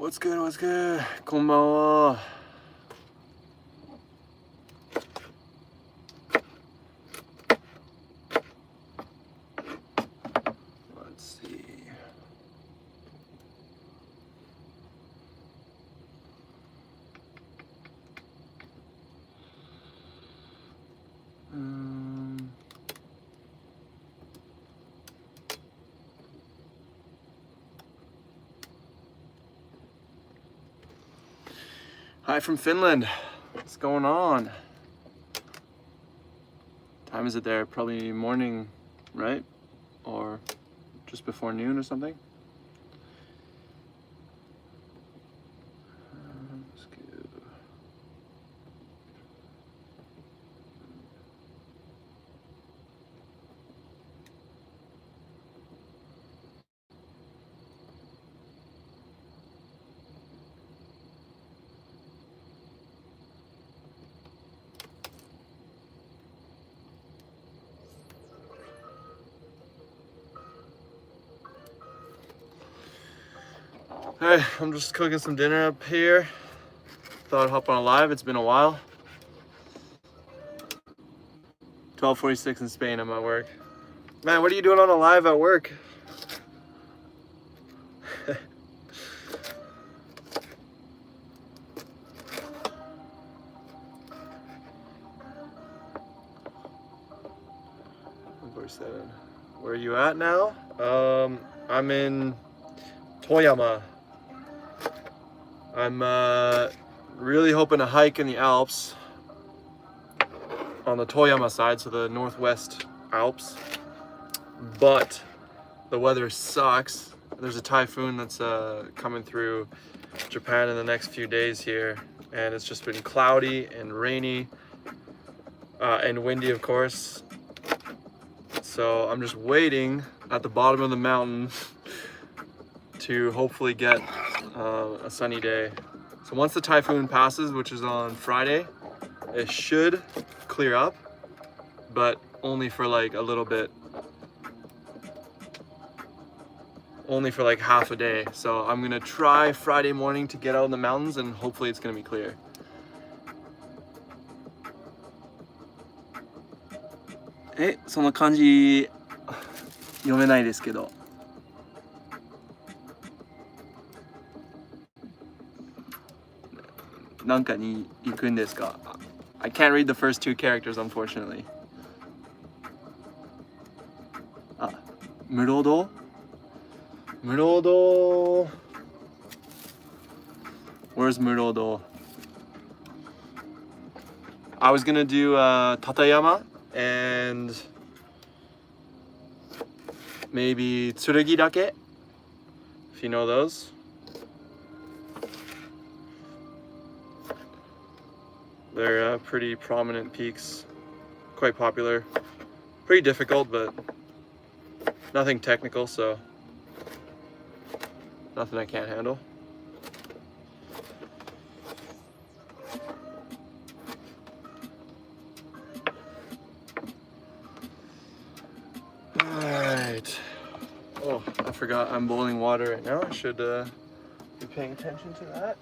What's good? What's good? こんばんは。Let's see. Hi from Finland. What's going on? Time is it there? Probably morning, right? Or just before noon or something? Let's go. Hey, I'm just cooking some dinner up here. Thought I'd hop on a live. It's been a while. 12:46 in Spain. I'm at work. Man, what are you doing on a live at work? Where are you at now? I'm in Toyama. I'm really hoping to hike in the Alps on the Toyama side, so the northwest Alps, but the weather sucks. There's a typhoon that's coming through Japan in the next few days here, and it's just been cloudy and rainy and windy, of course. So I'm just waiting at the bottom of the mountain to hopefully get a sunny day. So once the typhoon passes, which is on Friday, it should clear up, but only for like a little bit, only for like half a day. So I'm gonna try Friday morning to get out in the mountains, and hopefully it's gonna be clear. Eh, その漢字読めないですけど。なんかに行くんですか? I can't read the first two characters, unfortunately. あ、室堂? 室堂. Where's 室堂? I was gonna do Tatayama and maybe Tsurugidake, if you know those. They're pretty prominent peaks, quite popular, pretty difficult, but nothing technical, so nothing I can't handle. Alright. Oh, I forgot I'm boiling water right now. I should be paying attention to that.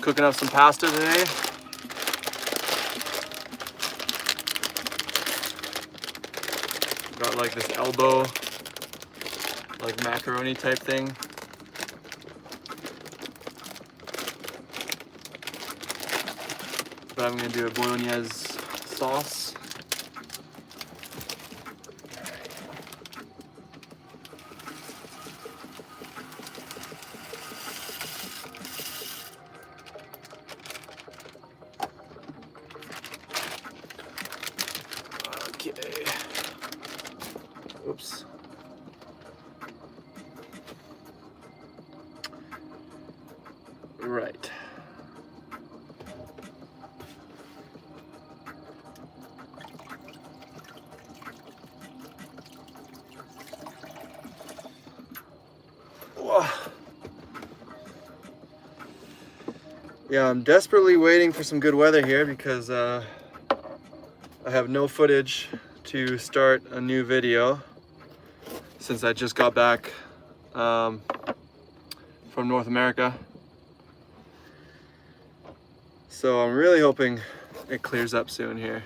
Cooking up some pasta today. Got like this elbow, like macaroni type thing. But I'm gonna do a bolognese sauce. Okay. Oops. Right. Whoa. Yeah, I'm desperately waiting for some good weather here because I have no footage to start a new video. since I just got back from North America. So I'm really hoping it clears up soon here.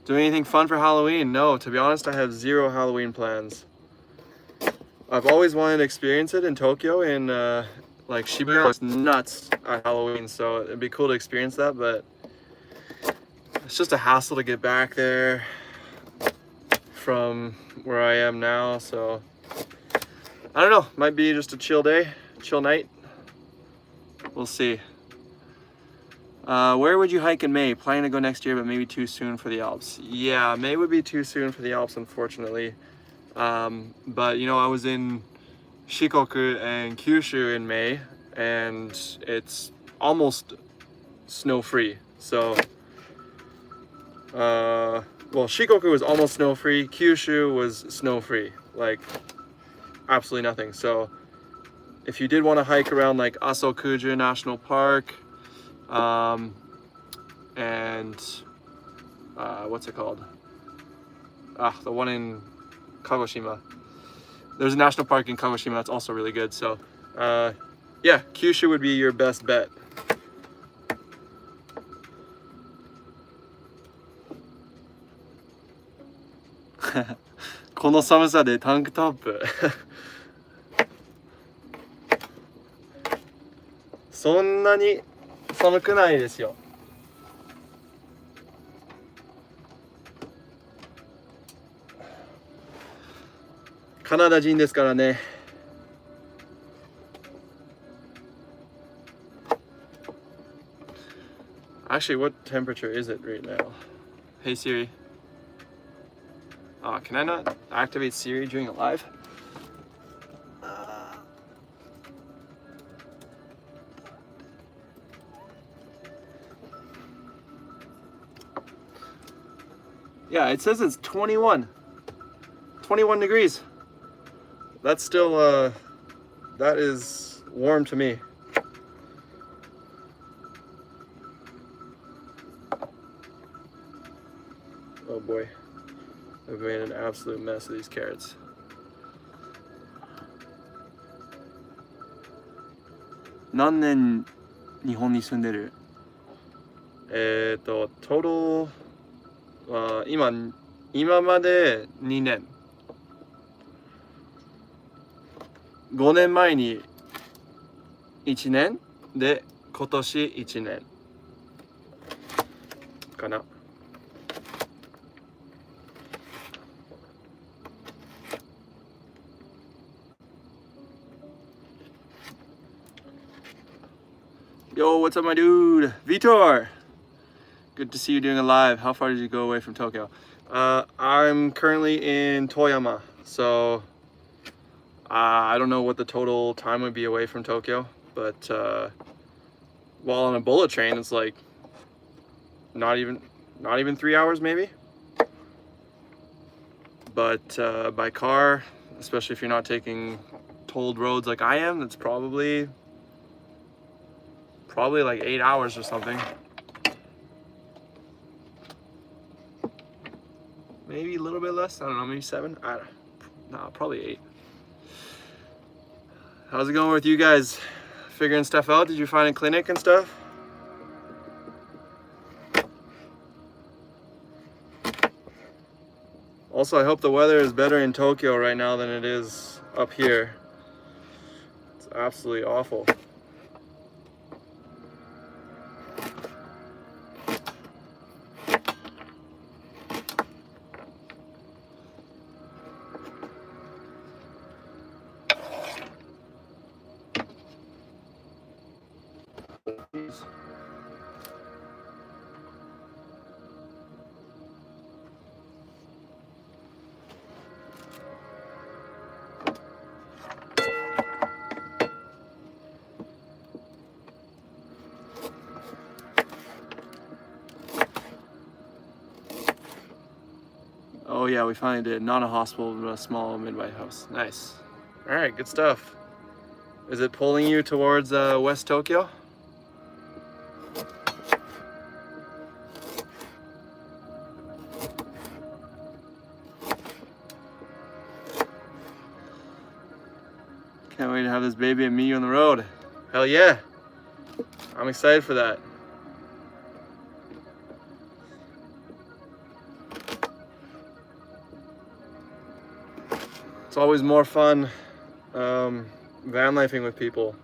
Doing anything fun for Halloween? No, to be honest, I have zero Halloween plans. I've always wanted to experience it in Tokyo, and like Shibuya was nuts at Halloween, so it'd be cool to experience that, but it's just a hassle to get back there from where I am now, so I don't know, might be just a chill day, chill night. We'll see. Where would you hike in May? Planning to go next year, but maybe too soon for the Alps. Yeah, May would be too soon for the Alps, unfortunately. But you know, I was in Shikoku and Kyushu in May, and it's almost snow-free. So, well, Shikoku was almost snow-free. Kyushu was snow-free, like absolutely nothing. So, if you did want to hike around like Asokuju National Park, and what's it called? The one in Kagoshima. There's a national park in Kagoshima that's also really good. So, yeah, Kyushu would be your best bet. この寒さでタンクトップ。そんなに寒くないですよ。カナダ人ですからね。Actually, what temperature is it right now? Hey Siri. Can I not activate Siri during it live? Yeah, it says it's 21 degrees. That's still, that is warm to me. Oh boy, I've made an absolute mess of these carrots. Nannen Nihon ni sunderu? Total 今まで2年。5年前に1年で今年1年かな。Yo, what's up, my dude? Vitor! Good to see you doing a live. How far did you go away from Tokyo? I'm currently in Toyama, so I don't know what the total time would be away from Tokyo, but while on a bullet train, it's like not even 3 hours maybe. But by car, especially if you're not taking tolled roads like I am, it's probably like 8 hours or something. Maybe a little bit less, I don't know, maybe 7? No, probably 8. How's it going with you guys? Figuring stuff out? Did you find a clinic and stuff? Also, I hope the weather is better in Tokyo right now than it is up here. It's absolutely awful. Oh yeah, we finally did. Not a hospital, but a small midwife house. Nice. All right, good stuff. Is it pulling you towards West Tokyo? Can't wait to have this baby and meet you on the road. Hell yeah. I'm excited for that. It's always more fun van lifing with people.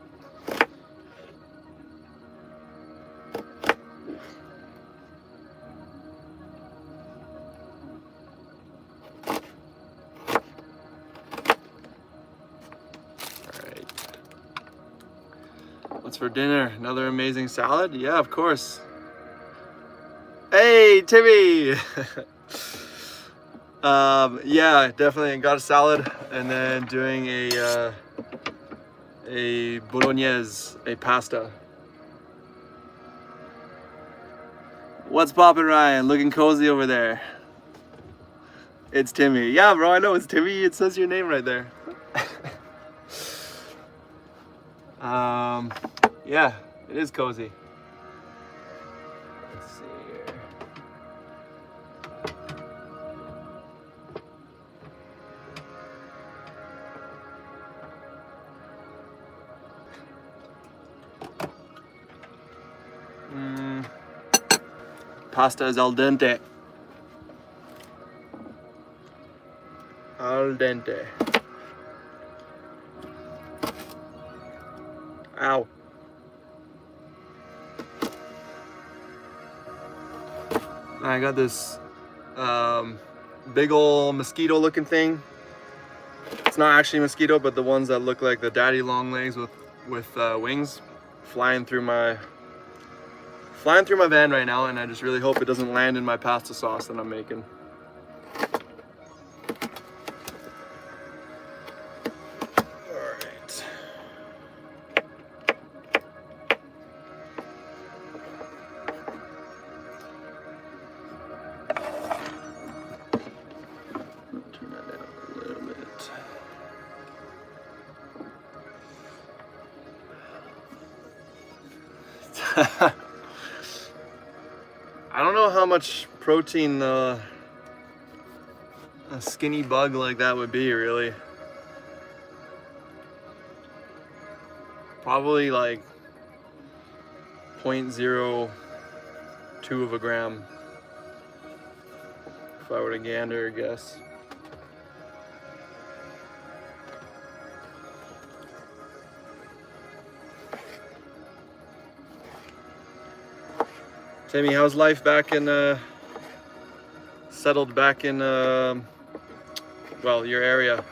What's for dinner? Another amazing salad? Yeah, of course. Hey, Timmy! Yeah, definitely got a salad and then doing a bolognese, a pasta. What's poppin', Ryan? Looking cozy over there. It's Timmy. Yeah, bro, I know it's Timmy. It says your name right there. Yeah, it is cozy. Let's see here. Pasta is al dente. Al dente. Ow. I got this big ol' mosquito looking thing. It's not actually a mosquito, but the ones that look like the daddy long legs with wings flying through my van right now, and I just really hope it doesn't land in my pasta sauce that I'm making. Alright. Turn that down a little bit. I don't know how much protein a skinny bug like that would be, really. Probably like 0.02 of a gram, if I were to gander or guess. Timmy, how's life back in, settled back in, well, your area?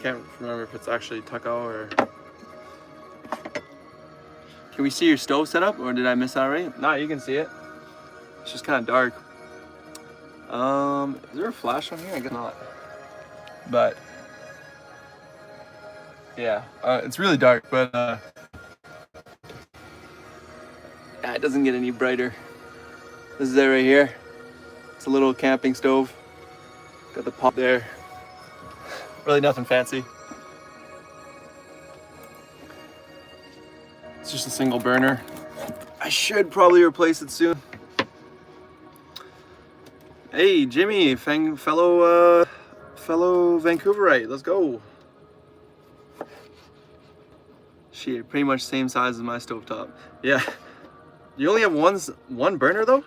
Can't remember if it's actually Tuckaw or... Can we see your stove setup, or did I miss out already? Nah, you can see it. It's just kind of dark. Is there a flash on here? I guess not. But, yeah, it's really dark, but, yeah, it doesn't get any brighter. This is it right here. It's a little camping stove. Got the pot there. Really nothing fancy. It's just a single burner. I should probably replace it soon. Hey, Jimmy, fellow Vancouverite, let's go. Shit, pretty much same size as my stovetop. Yeah. You only have one burner though?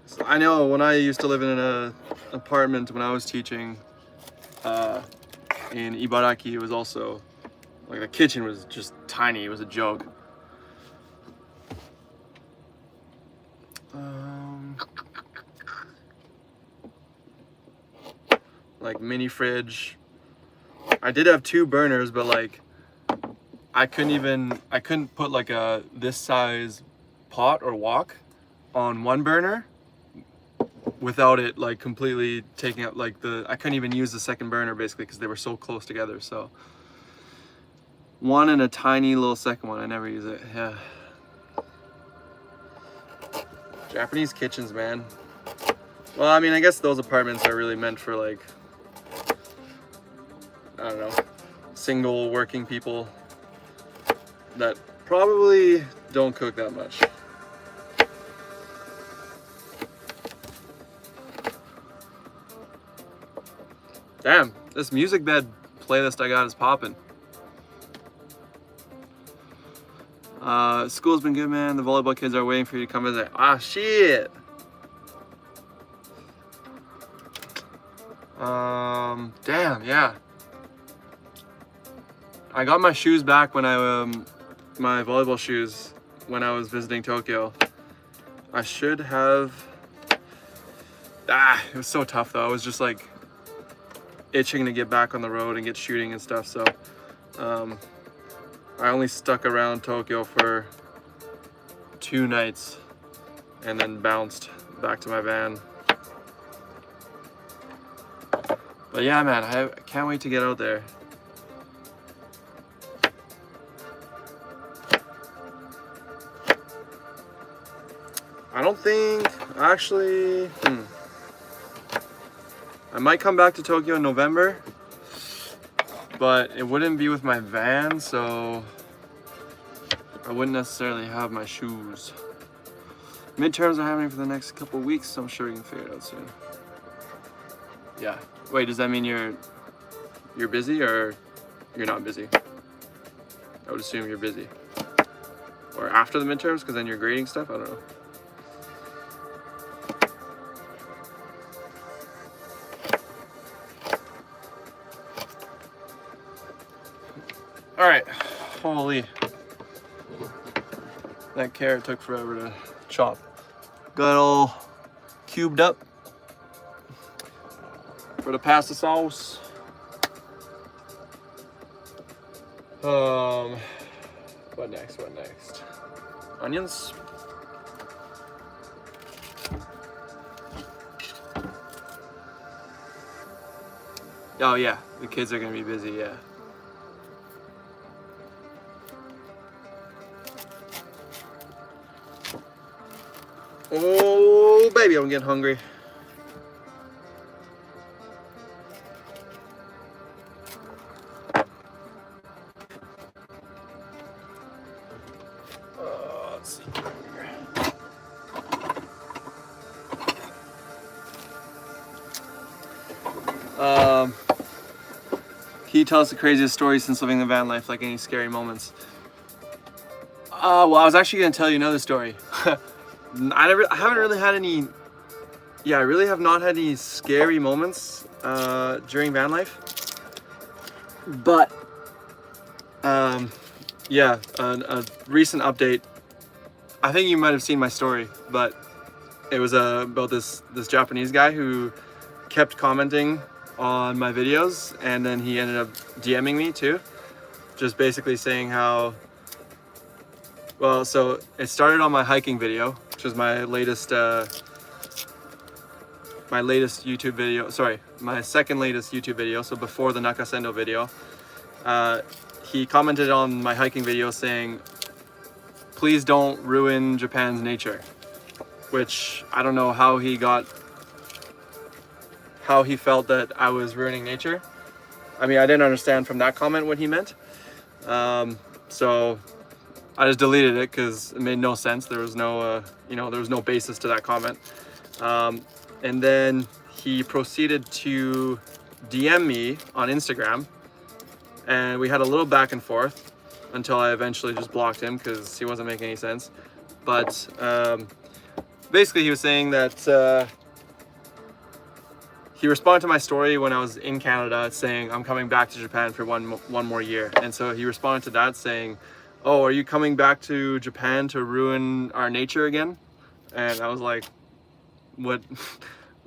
So I know when I used to live in an apartment when I was teaching in Ibaraki, it was also like the kitchen was just tiny. It was a joke. Like mini fridge. I did have 2 burners, but like I couldn't put like this size pot or wok on one burner without it like completely taking up like I couldn't even use the second burner basically because they were so close together. So one and a tiny little second one, I never use it. Yeah. Japanese kitchens, man. Well, I mean, I guess those apartments are really meant for like, I don't know, single working people that probably don't cook that much. Damn, This Musicbed playlist I got is popping. School's been good, man. The volleyball kids are waiting for you to come visit. Ah, shit. Damn, yeah. I got my shoes back when my volleyball shoes when I was visiting Tokyo. I should have. It was so tough though. I was just like itching to get back on the road and get shooting and stuff. So, I only stuck around Tokyo for 2 nights and then bounced back to my van. But yeah, man, I can't wait to get out there. I don't think, actually, I might come back to Tokyo in November, but it wouldn't be with my van, so I wouldn't necessarily have my shoes. Midterms are happening for the next couple of weeks, so I'm sure we can figure it out soon. Yeah. Wait, does that mean you're busy or you're not busy? I would assume you're busy. Or after the midterms, because then you're grading stuff? I don't know. All right, holy. That carrot took forever to chop. Got it all cubed up for the pasta sauce. What next? What next? Onions. Oh yeah, the kids are gonna be busy, yeah. Oh baby, I'm getting hungry. Let's see here. Can you tell us the craziest story since living the van life, like any scary moments? Well, I was actually going to tell you another story. I haven't really had any, I really have not had any scary moments during van life. But, a recent update, I think you might have seen my story, but it was about this Japanese guy who kept commenting on my videos, and then he ended up DMing me too, just basically saying how, well, so it started on my hiking video, which is my latest YouTube video, sorry, my second latest YouTube video, so before the Nakasendo video. He commented on my hiking video saying, please don't ruin Japan's nature, which I don't know how he felt that I was ruining nature. I mean, I didn't understand from that comment what he meant. So I just deleted it because it made no sense. There was no, there was no basis to that comment. And then he proceeded to DM me on Instagram, and we had a little back and forth until I eventually just blocked him because he wasn't making any sense. But basically he was saying that he responded to my story when I was in Canada saying I'm coming back to Japan for one more year. And so he responded to that saying, oh, are you coming back to Japan to ruin our nature again? And I was like, what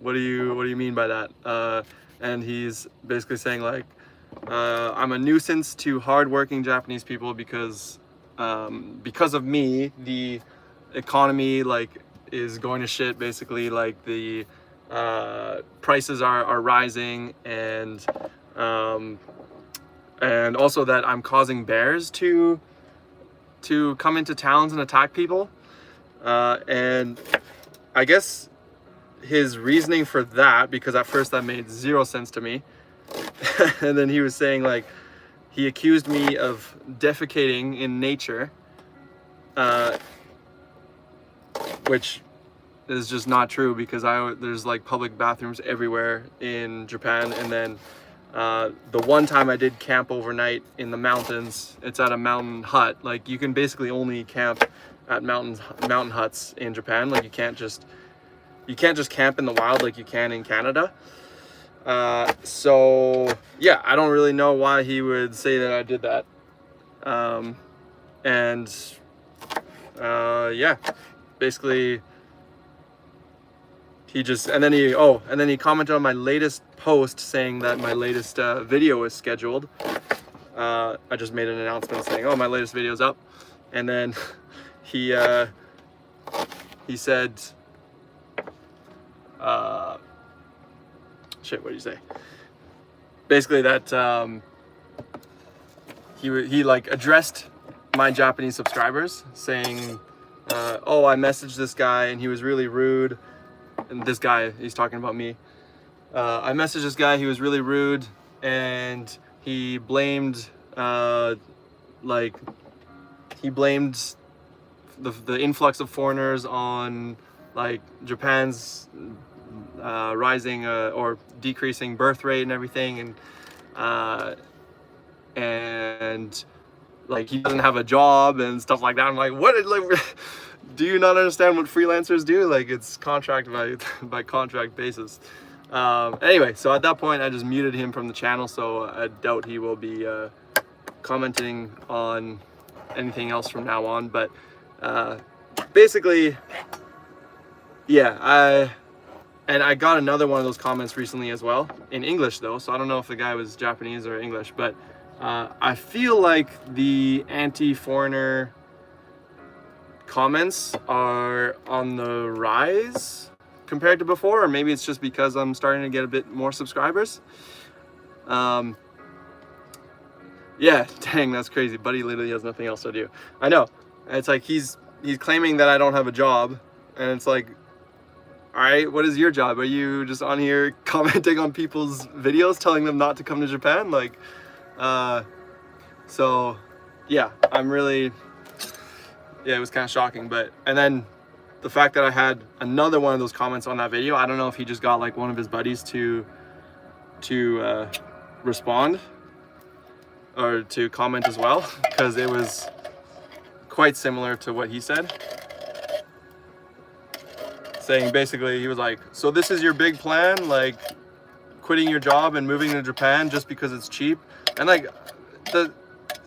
do you mean by that? And he's basically saying like, I'm a nuisance to hardworking Japanese people because of me, the economy like is going to shit, basically. Like the prices are rising, and also that I'm causing bears to come into towns and attack people. And I guess his reasoning for that, because at first that made zero sense to me, and then he was saying like, he accused me of defecating in nature, which is just not true, because there's like public bathrooms everywhere in Japan, and then The one time I did camp overnight in the mountains, it's at a mountain hut. Like, you can basically only camp at mountain huts in Japan. Like, you can't just camp in the wild like you can in Canada. So yeah, I don't really know why he would say that I did that. Yeah, basically he just, and then he commented on my latest post saying that my latest video is scheduled. I just made an announcement saying, oh, my latest video's up. And then he said, shit, what did you say? Basically that he like addressed my Japanese subscribers saying, oh, I messaged this guy and he was really rude. And this guy, he's talking about me. I messaged this guy, he was really rude, and he blamed the influx of foreigners on like Japan's rising or decreasing birth rate and everything, and like he doesn't have a job and stuff like that. I'm like, what? Like, do you not understand what freelancers do? Like, it's contract by contract basis. Anyway, so at that point I just muted him from the channel, so I doubt he will be commenting on anything else from now on. But basically, yeah, I got another one of those comments recently as well, in English though, so I don't know if the guy was Japanese or English, but I feel like the anti-foreigner comments are on the rise compared to before, or maybe it's just because I'm starting to get a bit more subscribers. Yeah, dang, that's crazy. Buddy literally has nothing else to do. I know. It's like he's claiming that I don't have a job, and it's like, all right, what is your job? Are you just on here commenting on people's videos, telling them not to come to Japan? Like, so yeah, I'm really, yeah, it was kind of shocking. But, and then the fact that I had another one of those comments on that video, I don't know if he just got like one of his buddies to respond or to comment as well, because it was quite similar to what he said. Saying basically, he was like, so this is your big plan, like quitting your job and moving to Japan just because it's cheap? And like,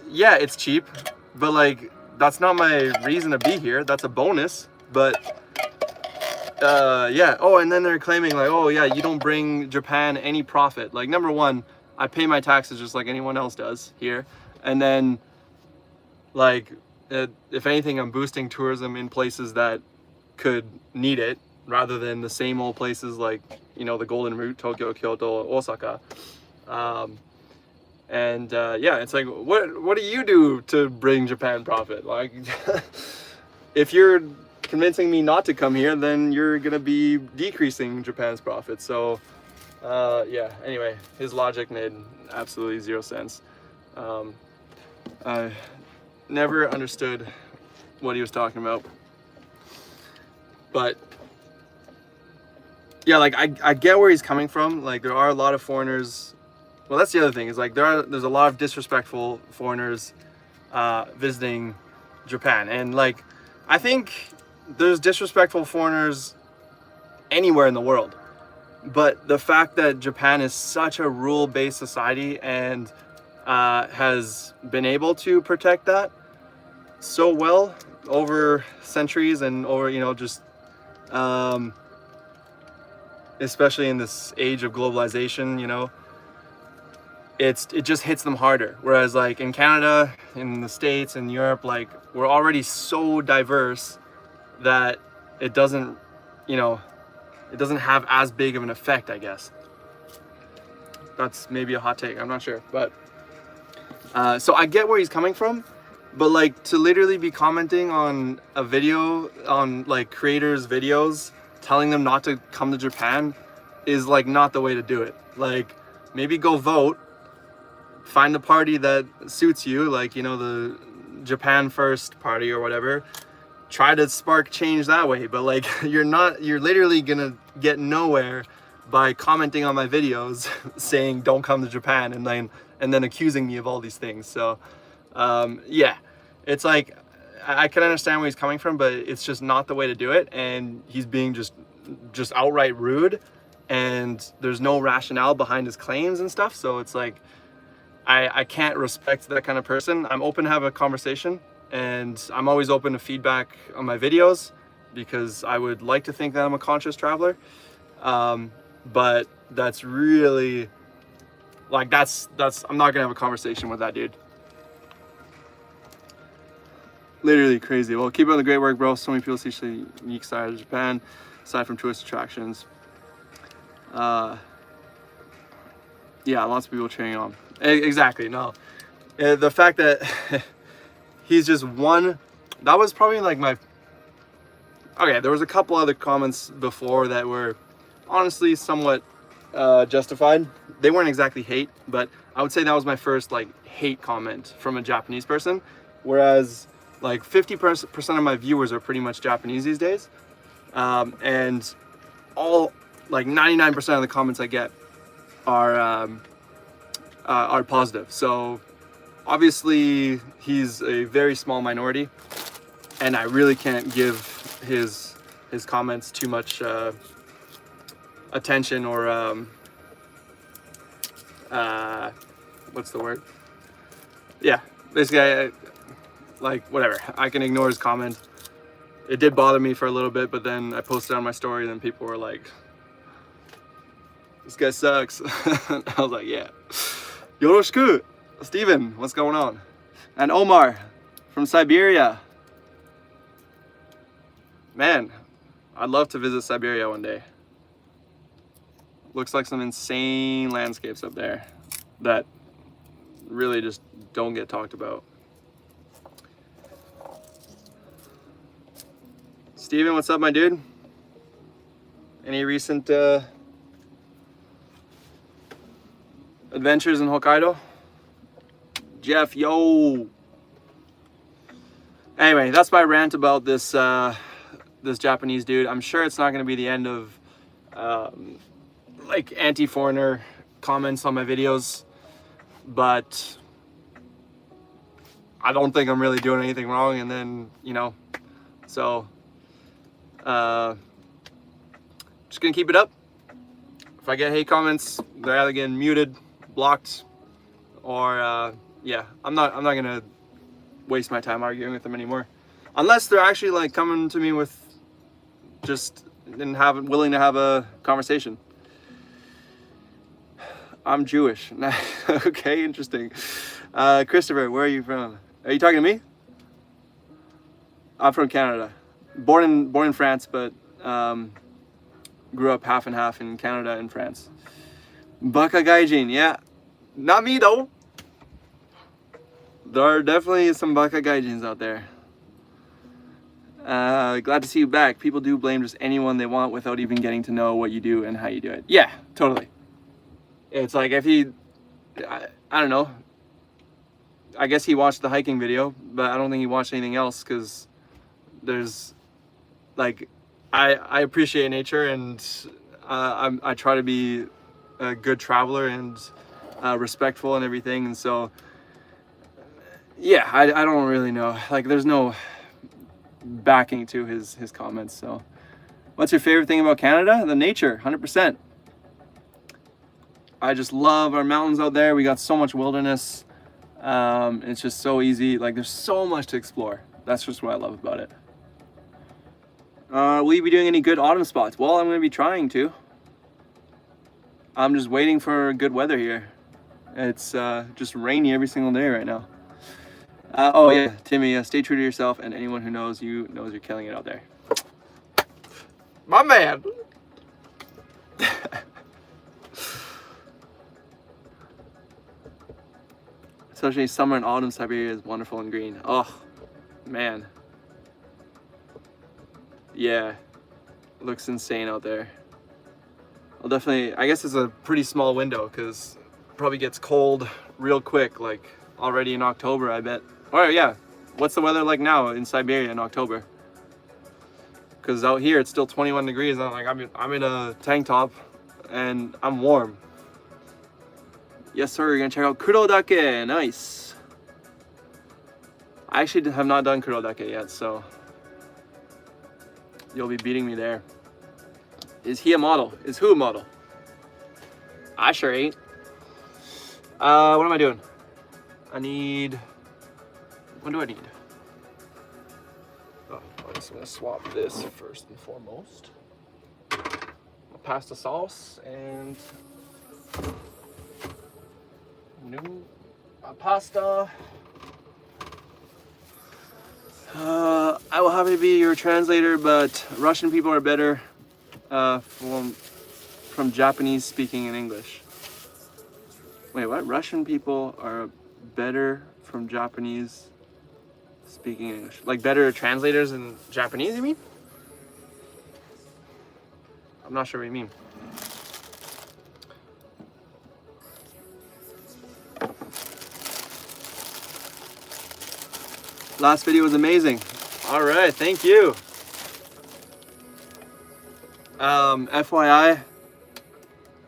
yeah, it's cheap, but like, that's not my reason to be here. That's a bonus. But yeah. Oh, and then they're claiming like, oh yeah, you don't bring Japan any profit. Like, number one, I pay my taxes just like anyone else does here. And then like, if anything, I'm boosting tourism in places that could need it, rather than the same old places like, you know, the Golden Route, Tokyo, Kyoto, Osaka. Yeah, it's like, what do you do to bring Japan profit? Like, if you're convincing me not to come here, then you're gonna be decreasing Japan's profit. So yeah, anyway, his logic made absolutely zero sense. I never understood what he was talking about. But yeah, like I get where he's coming from. Like, there are a lot of foreigners. Well, that's the other thing, is like there's a lot of disrespectful foreigners visiting Japan. And like, I think there's disrespectful foreigners anywhere in the world. But the fact that Japan is such a rule-based society and has been able to protect that so well over centuries and over, you know, just especially in this age of globalization, you know, it just hits them harder. Whereas like in Canada, in the States, in Europe, like, we're already so diverse that it doesn't, you know, it doesn't have as big of an effect, I guess. That's maybe a hot take, I'm not sure. But so I get where he's coming from, but like, to literally be commenting on a video, on like creators' videos, telling them not to come to Japan is like not the way to do it. Like, maybe go vote, find a party that suits you, like, you know, the Japan First party or whatever. Try to spark change that way. But like, you're literally gonna get nowhere by commenting on my videos saying don't come to Japan, and then accusing me of all these things. So yeah, it's like I can understand where he's coming from, but it's just not the way to do it, and he's being just outright rude, and there's no rationale behind his claims and stuff. So it's like I can't respect that kind of person. I'm open to have a conversation, and I'm always open to feedback on my videos because I would like to think that I'm a conscious traveler. But that's really like that's I'm not gonna have a conversation with that dude. Literally crazy. Well, keep up the great work, bro. So many people see the unique side of Japan aside from tourist attractions. Yeah, lots of people cheering on. Exactly. No, the fact that he's just one, that was probably like my, okay, there was a couple other comments before that were honestly somewhat justified. They weren't exactly hate, but I would say that was my first like hate comment from a Japanese person, whereas like 50% of my viewers are pretty much Japanese these days, and all like 99% of the comments I get are positive. So obviously he's a very small minority, and I really can't give his comments too much attention, or what's the word? Yeah, basically like whatever, I can ignore his comment. It did bother me for a little bit, but then I posted on my story, and then people were like, this guy sucks. I was like, yeah. Yoroshiku, Steven, what's going on? And Omar from Siberia. Man, I'd love to visit Siberia one day. Looks like some insane landscapes up there that really just don't get talked about. Steven, what's up, my dude? Any recent adventures in Hokkaido? Jeff, yo. Anyway, that's my rant about this this Japanese dude. I'm sure it's not going to be the end of like anti-foreigner comments on my videos, but I don't think I'm really doing anything wrong. And then, you know, so just gonna keep it up. If I get hate comments, they're either getting muted, blocked, or yeah, I'm not gonna waste my time arguing with them anymore, unless they're actually like coming to me with just and willing to have a conversation. I'm Jewish. Okay, interesting. Christopher, where are you from? Are you talking to me? I'm from Canada. Born in France, but grew up half and half in Canada and France. Baka Gaijin, yeah. Not me though. There are definitely some Baka Gaijins out there. Glad to see you back. People do blame just anyone they want without even getting to know what you do and how you do it. Yeah, totally. It's like if he, I don't know. I guess he watched the hiking video, but I don't think he watched anything else, because there's like, I appreciate nature, and I try to be a good traveler and respectful and everything, and so yeah, I don't really know, like there's no backing to his comments. So what's your favorite thing about Canada? The nature, 100%. I just love our mountains out there. We got so much wilderness. It's just so easy, like there's so much to explore. That's just what I love about it. Will you be doing any good autumn spots? Well, I'm going to be trying to. I'm just waiting for good weather here. It's just rainy every single day right now. Oh yeah, Timmy, stay true to yourself, and anyone who knows you knows you're killing it out there. My man! Especially summer and autumn, Siberia is wonderful and green. Oh, man. Yeah, it looks insane out there. I'll definitely, I guess it's a pretty small window, because it probably gets cold real quick, like already in October, I bet. Oh yeah, what's the weather like now in Siberia in October? Because out here it's still 21 degrees, and I'm in a tank top and I'm warm. Yes, sir. You're gonna check out Kurodake. Nice. I actually have not done Kurodake yet, so you'll be beating me there. Is he a model? Is who a model? I sure ain't. What am I doing? I need. What do I need? Oh, I'm just gonna swap this first and foremost. Pasta sauce and new pasta. I will happily be your translator, but Russian people are better from Japanese speaking in English. Wait, what? Russian people are better from Japanese speaking English? Like better translators in Japanese, you mean? I'm not sure what you mean. Last video was amazing. All right, thank you. FYI,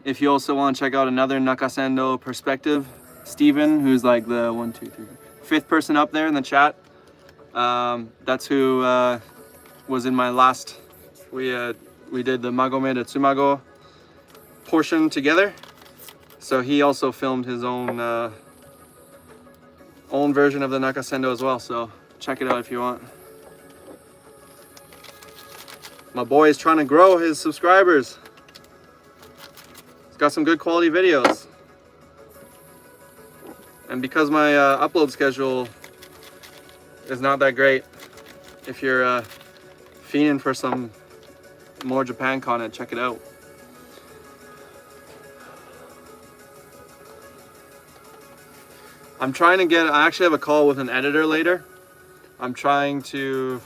if you also want to check out another Nakasendo perspective, Steven, who's like the 5th person up there in the chat, that's who was in my last, we did the Magome to Tsumago portion together. So he also filmed his own version of the Nakasendo as well. So check it out if you want. My boy is trying to grow his subscribers. He's got some good quality videos. And because my upload schedule is not that great, if you're fiending for some more Japan content, check it out. I'm trying to get, I actually have a call with an editor later. I'm trying to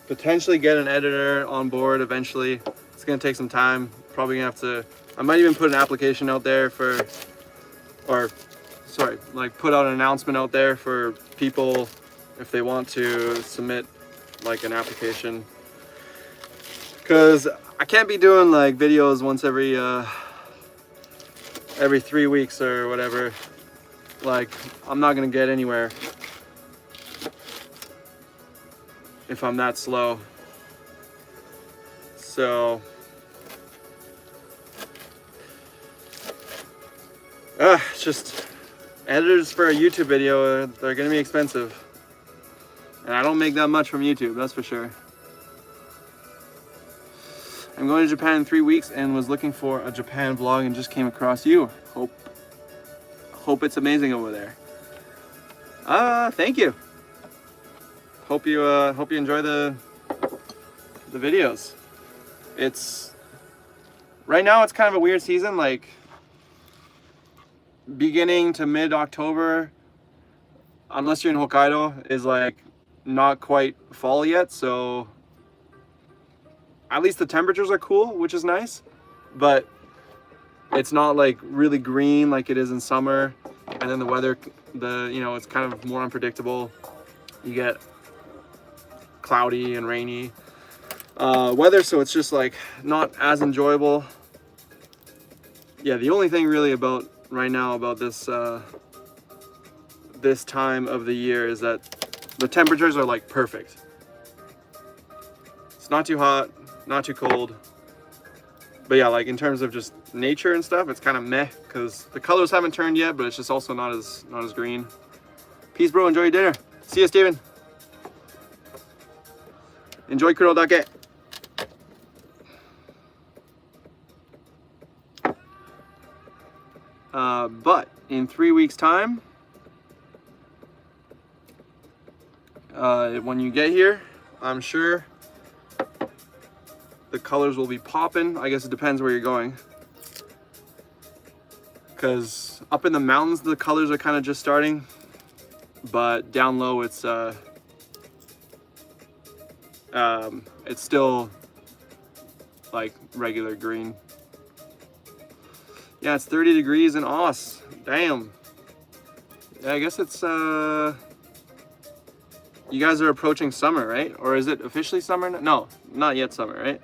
potentially get an editor on board eventually. It's gonna take some time. Probably gonna have to, I might even put an application out there for, or sorry, like put out an announcement out there for people if they want to submit like an application. Because I can't be doing like videos once every 3 weeks or whatever. Like, I'm not gonna get anywhere if I'm that slow. So it's just editors for a YouTube video, they're gonna be expensive. And I don't make that much from YouTube, that's for sure. I'm going to Japan in 3 weeks and was looking for a Japan vlog and just came across you. Hope it's amazing over there. Thank you. Hope you enjoy the videos. It's right now it's kind of a weird season, like beginning to mid-October, unless you're in Hokkaido, is like not quite fall yet, so at least the temperatures are cool, which is nice, but it's not like really green like it is in summer. And then the weather, it's kind of more unpredictable. You get cloudy and rainy weather, so it's just like not as enjoyable. Yeah, the only thing really about right now about this this time of the year is that the temperatures are like perfect. It's not too hot, not too cold. But yeah, like in terms of just nature and stuff, it's kind of meh because the colors haven't turned yet, but it's just also not as green. Peace, bro. Enjoy your dinner. See you, Steven. Enjoy Kurodake. But in 3 weeks' time, when you get here, I'm sure the colors will be popping. I guess it depends where you're going. Because up in the mountains, the colors are kind of just starting. But down low, it's still like regular green. Yeah, it's 30 degrees in Aus. Damn. Yeah, I guess it's, you guys are approaching summer, right? Or is it officially summer? No, not yet summer, right?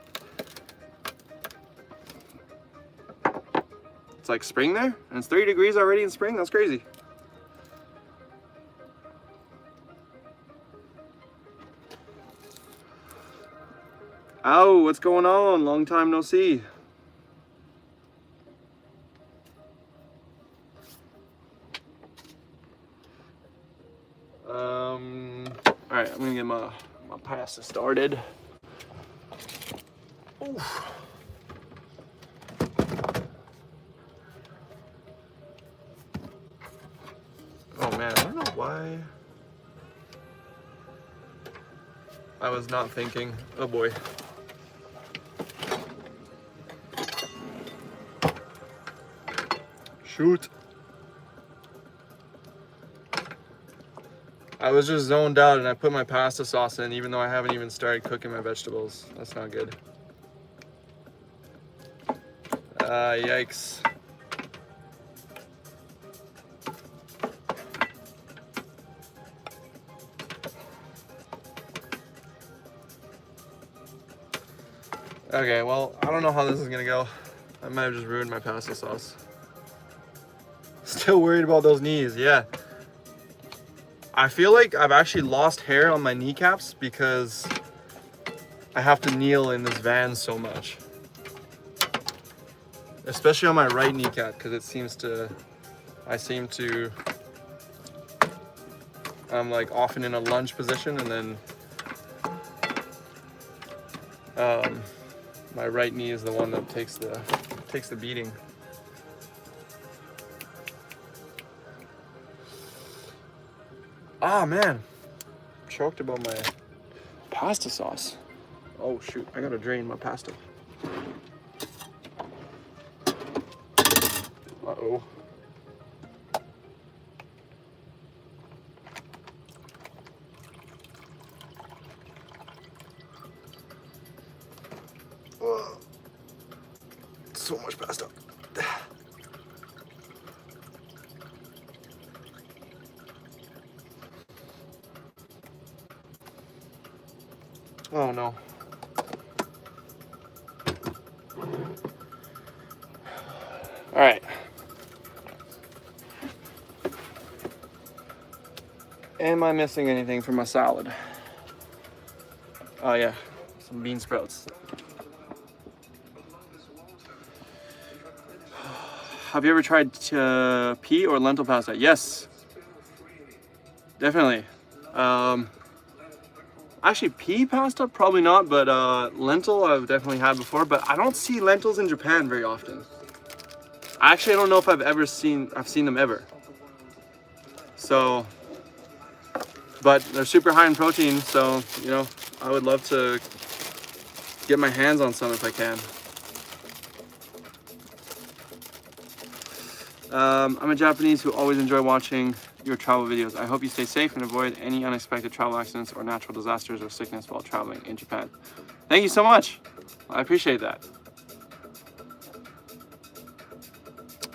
it's like spring there, and it's 30 degrees already in spring. That's crazy. Oh, what's going on? Long time no see. All right, I'm gonna get my pasta started. Oof. Oh man, I don't know why I was not thinking. Oh boy. Shoot. I was just zoned out and I put my pasta sauce in even though I haven't even started cooking my vegetables. That's not good. Yikes. Okay, well, I don't know how this is gonna go. I might have just ruined my pasta sauce. Still worried about those knees, yeah. I feel like I've actually lost hair on my kneecaps because I have to kneel in this van so much. Especially on my right kneecap, because it seems to, I'm like often in a lunge position, and then my right knee is the one that takes the beating. Ah man, I'm choked about my pasta sauce. Oh shoot, I gotta drain my pasta. Uh-oh. So much pasta. Oh no. All right. Am I missing anything from my salad? Oh yeah, some bean sprouts. Have you ever tried pea or lentil pasta? Yes, definitely. Actually, pea pasta, probably not, but lentil I've definitely had before, but I don't see lentils in Japan very often. Actually, I don't know if I've seen them ever. So, but they're super high in protein, so, you know, I would love to get my hands on some if I can. I'm a Japanese who always enjoy watching your travel videos. I hope you stay safe and avoid any unexpected travel accidents or natural disasters or sickness while traveling in Japan. Thank you so much. I appreciate that.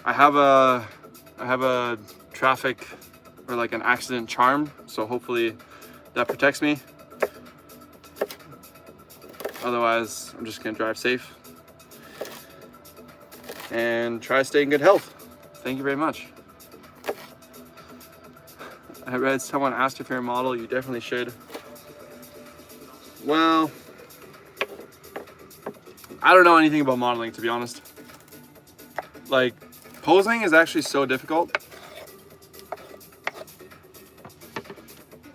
I have a traffic or like an accident charm, so hopefully that protects me. Otherwise, I'm just gonna drive safe and try to stay in good health. Thank you very much. I read someone asked if you're a model. You definitely should. Well, I don't know anything about modeling, to be honest. Like, posing is actually so difficult.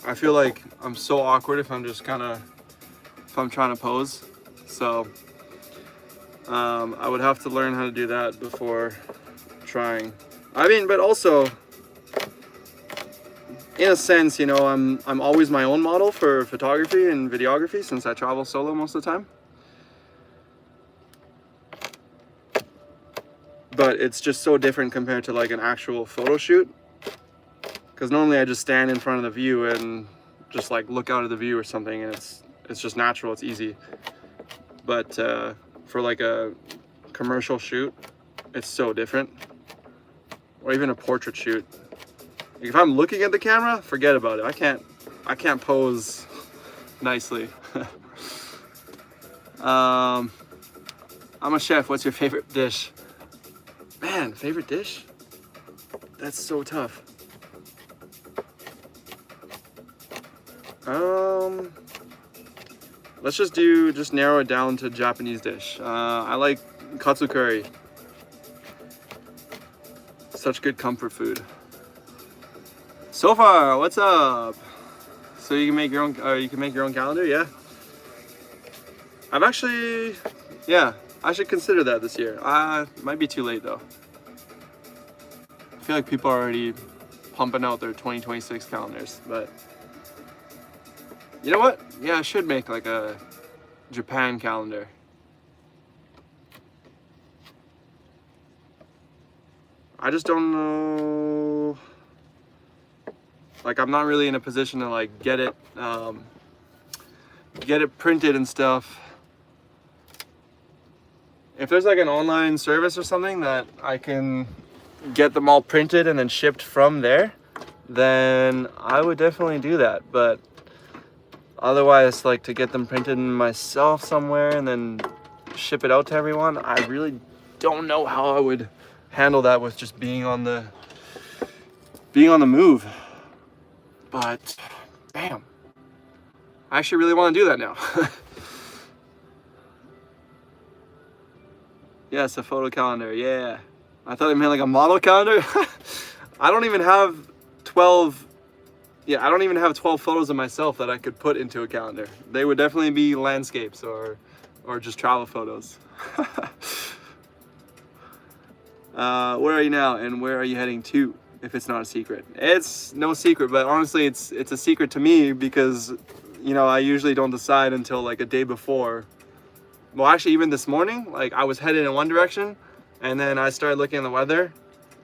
I feel like I'm so awkward if I'm trying to pose. So I would have to learn how to do that before trying. I mean, but also, in a sense, you know, I'm always my own model for photography and videography since I travel solo most of the time. But it's just so different compared to like an actual photo shoot. Because normally I just stand in front of the view and just like look out of the view or something, and it's just natural, it's easy. But for like a commercial shoot, it's so different. Or even a portrait shoot. If I'm looking at the camera, forget about it. I can't pose nicely. I'm a chef. What's your favorite dish? Man, favorite dish? That's so tough. Let's just narrow it down to Japanese dish. I like katsu curry. Such good comfort food. So far, what's up? So you can make your own calendar, yeah? I've actually, yeah, I should consider that this year. Might be too late though. I feel like people are already pumping out their 2026 calendars, but you know what? Yeah, I should make like a Japan calendar. I just don't know. Like, I'm not really in a position to like get it printed and stuff. If there's like an online service or something that I can get them all printed and then shipped from there, then I would definitely do that. But otherwise, like to get them printed myself somewhere and then ship it out to everyone, I really don't know how I would handle that with just being on the move. But damn, I actually really want to do that now. Yes, a photo calendar, yeah. I thought it meant like a model calendar. I don't even have 12 photos of myself that I could put into a calendar. They would definitely be landscapes or just travel photos. Where are you now and where are you heading to, if it's not a secret? It's no secret, but honestly it's a secret to me because, you know, I usually don't decide until like a day before. Well, actually, even this morning, like I was headed in one direction and then I started looking at the weather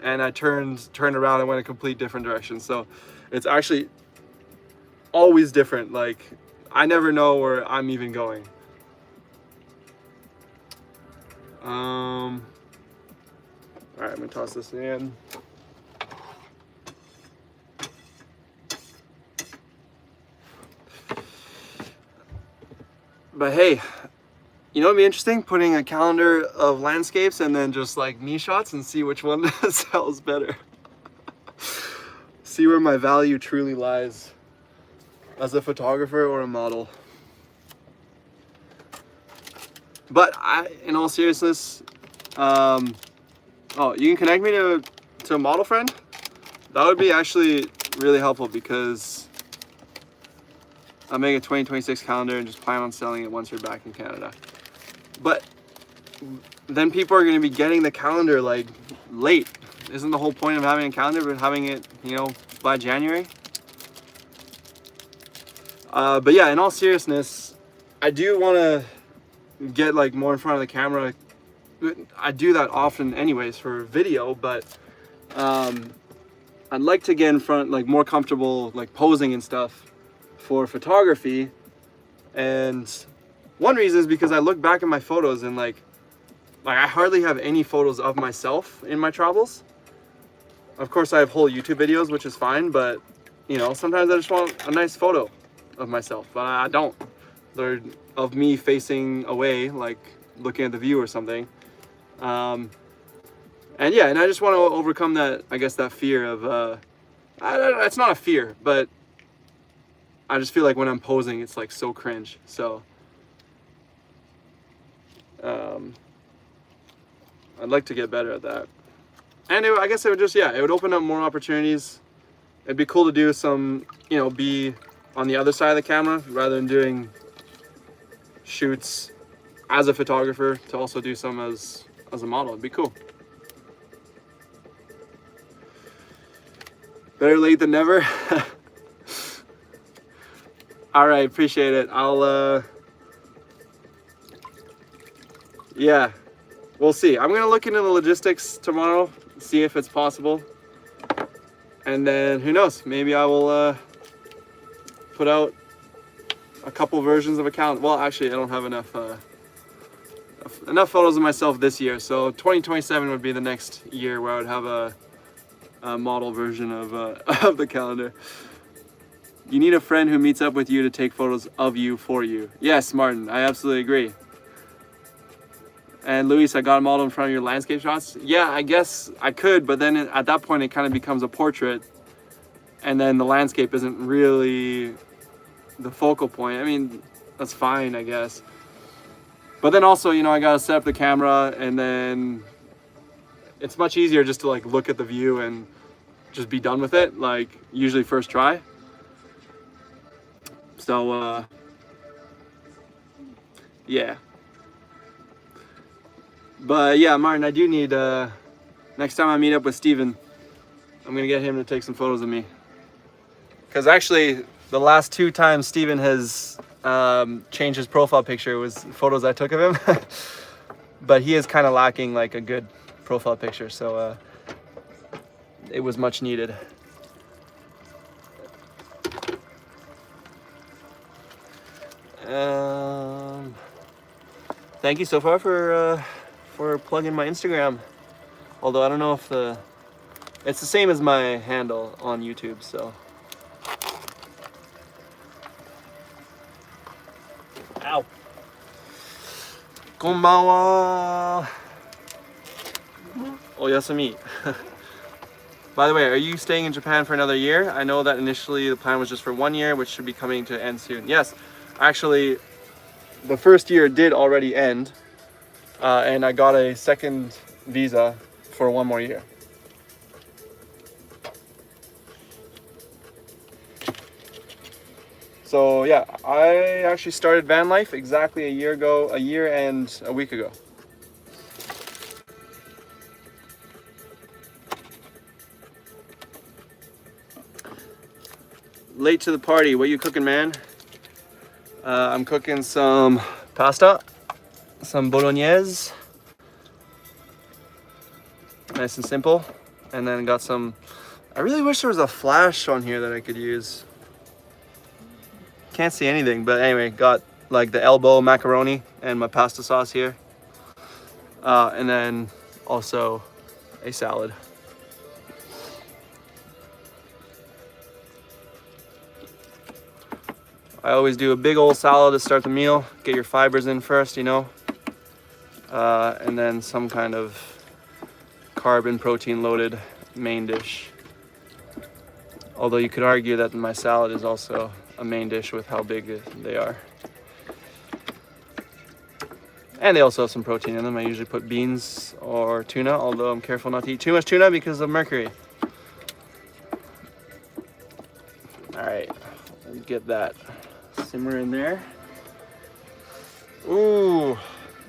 and I turned around and went a complete different direction. So it's actually always different. Like I never know where I'm even going. All right, I'm gonna toss this in. But hey, you know what'd be interesting? Putting a calendar of landscapes and then just like me shots and see which one sells better. See where my value truly lies as a photographer or a model. But in all seriousness, oh, you can connect me to a model friend? That would be actually really helpful because I'll make a 2026 calendar and just plan on selling it once you're back in Canada. But then people are going to be getting the calendar like late. Isn't the whole point of having a calendar but having it, you know, by January? But yeah, in all seriousness, I do want to get like more in front of the camera. I do that often anyways for video, but I'd like to get in front, like more comfortable, like posing and stuff for photography. And one reason is because I look back at my photos and like I hardly have any photos of myself in my travels. Of course I have whole YouTube videos, which is fine, but you know, sometimes I just want a nice photo of myself, but I don't. They're of me facing away, like looking at the view or something. And yeah, and I just want to overcome that, I guess, that fear of, it's not a fear, but I just feel like when I'm posing, it's like so cringe. So, I'd like to get better at that. And I guess it would just, yeah, it would open up more opportunities. It'd be cool to do some, you know, be on the other side of the camera rather than doing shoots as a photographer, to also do some as a model. It'd be cool. Better late than never. All right, appreciate it. I'll, yeah, we'll see. I'm gonna look into the logistics tomorrow, see if it's possible. And then who knows, maybe I will put out a couple versions of a calendar. Well, actually, I don't have enough photos of myself this year, so 2027 would be the next year where I would have a model version of the calendar. You need a friend who meets up with you to take photos of you for you. Yes, Martin, I absolutely agree. And Luis, I got them all in front of your landscape shots. Yeah, I guess I could, but then at that point it kind of becomes a portrait, and then the landscape isn't really the focal point. I mean, that's fine, I guess. But then also, you know, I gotta set up the camera, and then it's much easier just to like look at the view and just be done with it, like usually first try. So yeah. But yeah, Martin, I do need, next time I meet up with Steven, I'm gonna get him to take some photos of me. Because actually, the last 2 times Steven has changed his profile picture was photos I took of him. But he is kind of lacking like a good profile picture, so it was much needed. Thank you so far for plugging my Instagram. Although I don't know if it's the same as my handle on YouTube, so. Ow. Konbanwa. Oyasumi. By the way, are you staying in Japan for another year? I know that initially the plan was just for 1 year, which should be coming to an end soon. Yes, actually, the first year did already end, and I got a second visa for 1 more year. So yeah, I actually started van life exactly a year and a week ago. Late to the party. What you cooking, man? I'm cooking some pasta, some bolognese, nice and simple, and then got some. I really wish there was a flash on here that I could use. Can't see anything, but anyway, got like the elbow macaroni and my pasta sauce here, and then also a salad. I always do a big old salad to start the meal. Get your fibers in first, you know, and then some kind of carb protein loaded main dish. Although you could argue that my salad is also a main dish with how big they are. And they also have some protein in them. I usually put beans or tuna, although I'm careful not to eat too much tuna because of mercury. All right, let's get that simmer in there. Ooh,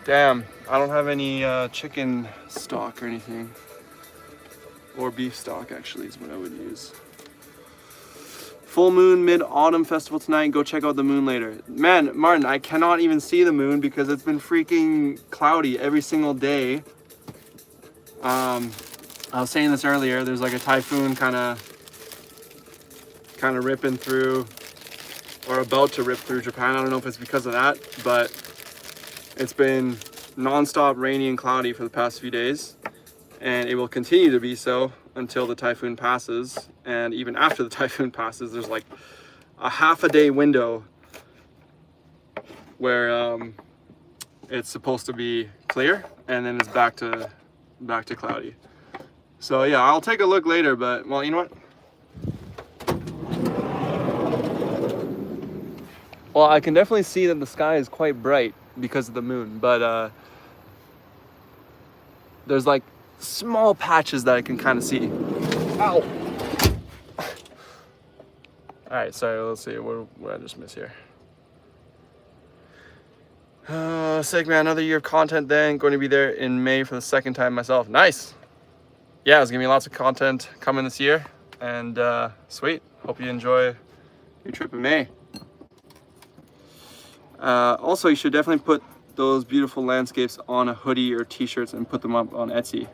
damn, I don't have any chicken stock or anything. Or beef stock, actually, is what I would use. Full moon mid-autumn festival tonight. Go check out the moon later. Man, Martin, I cannot even see the moon because it's been freaking cloudy every single day. I was saying this earlier, there's like a typhoon kind of ripping through, or about to rip through Japan. I don't know if it's because of that, but it's been non-stop rainy and cloudy for the past few days, and it will continue to be so until the typhoon passes. And even after the typhoon passes, there's like a half-a-day window where it's supposed to be clear, and then it's back to cloudy. So yeah, I'll take a look later, but well, you know what? Well, I can definitely see that the sky is quite bright because of the moon, but there's like small patches that I can kind of see. Ow! All right, sorry, let's see, what did I just miss here? Sick, man, another year of content then. Going to be there in May for the second time myself. Nice! Yeah, there's gonna be lots of content coming this year, and sweet. Hope you enjoy your trip in May. Also, you should definitely put those beautiful landscapes on a hoodie or t-shirts and put them up on Etsy.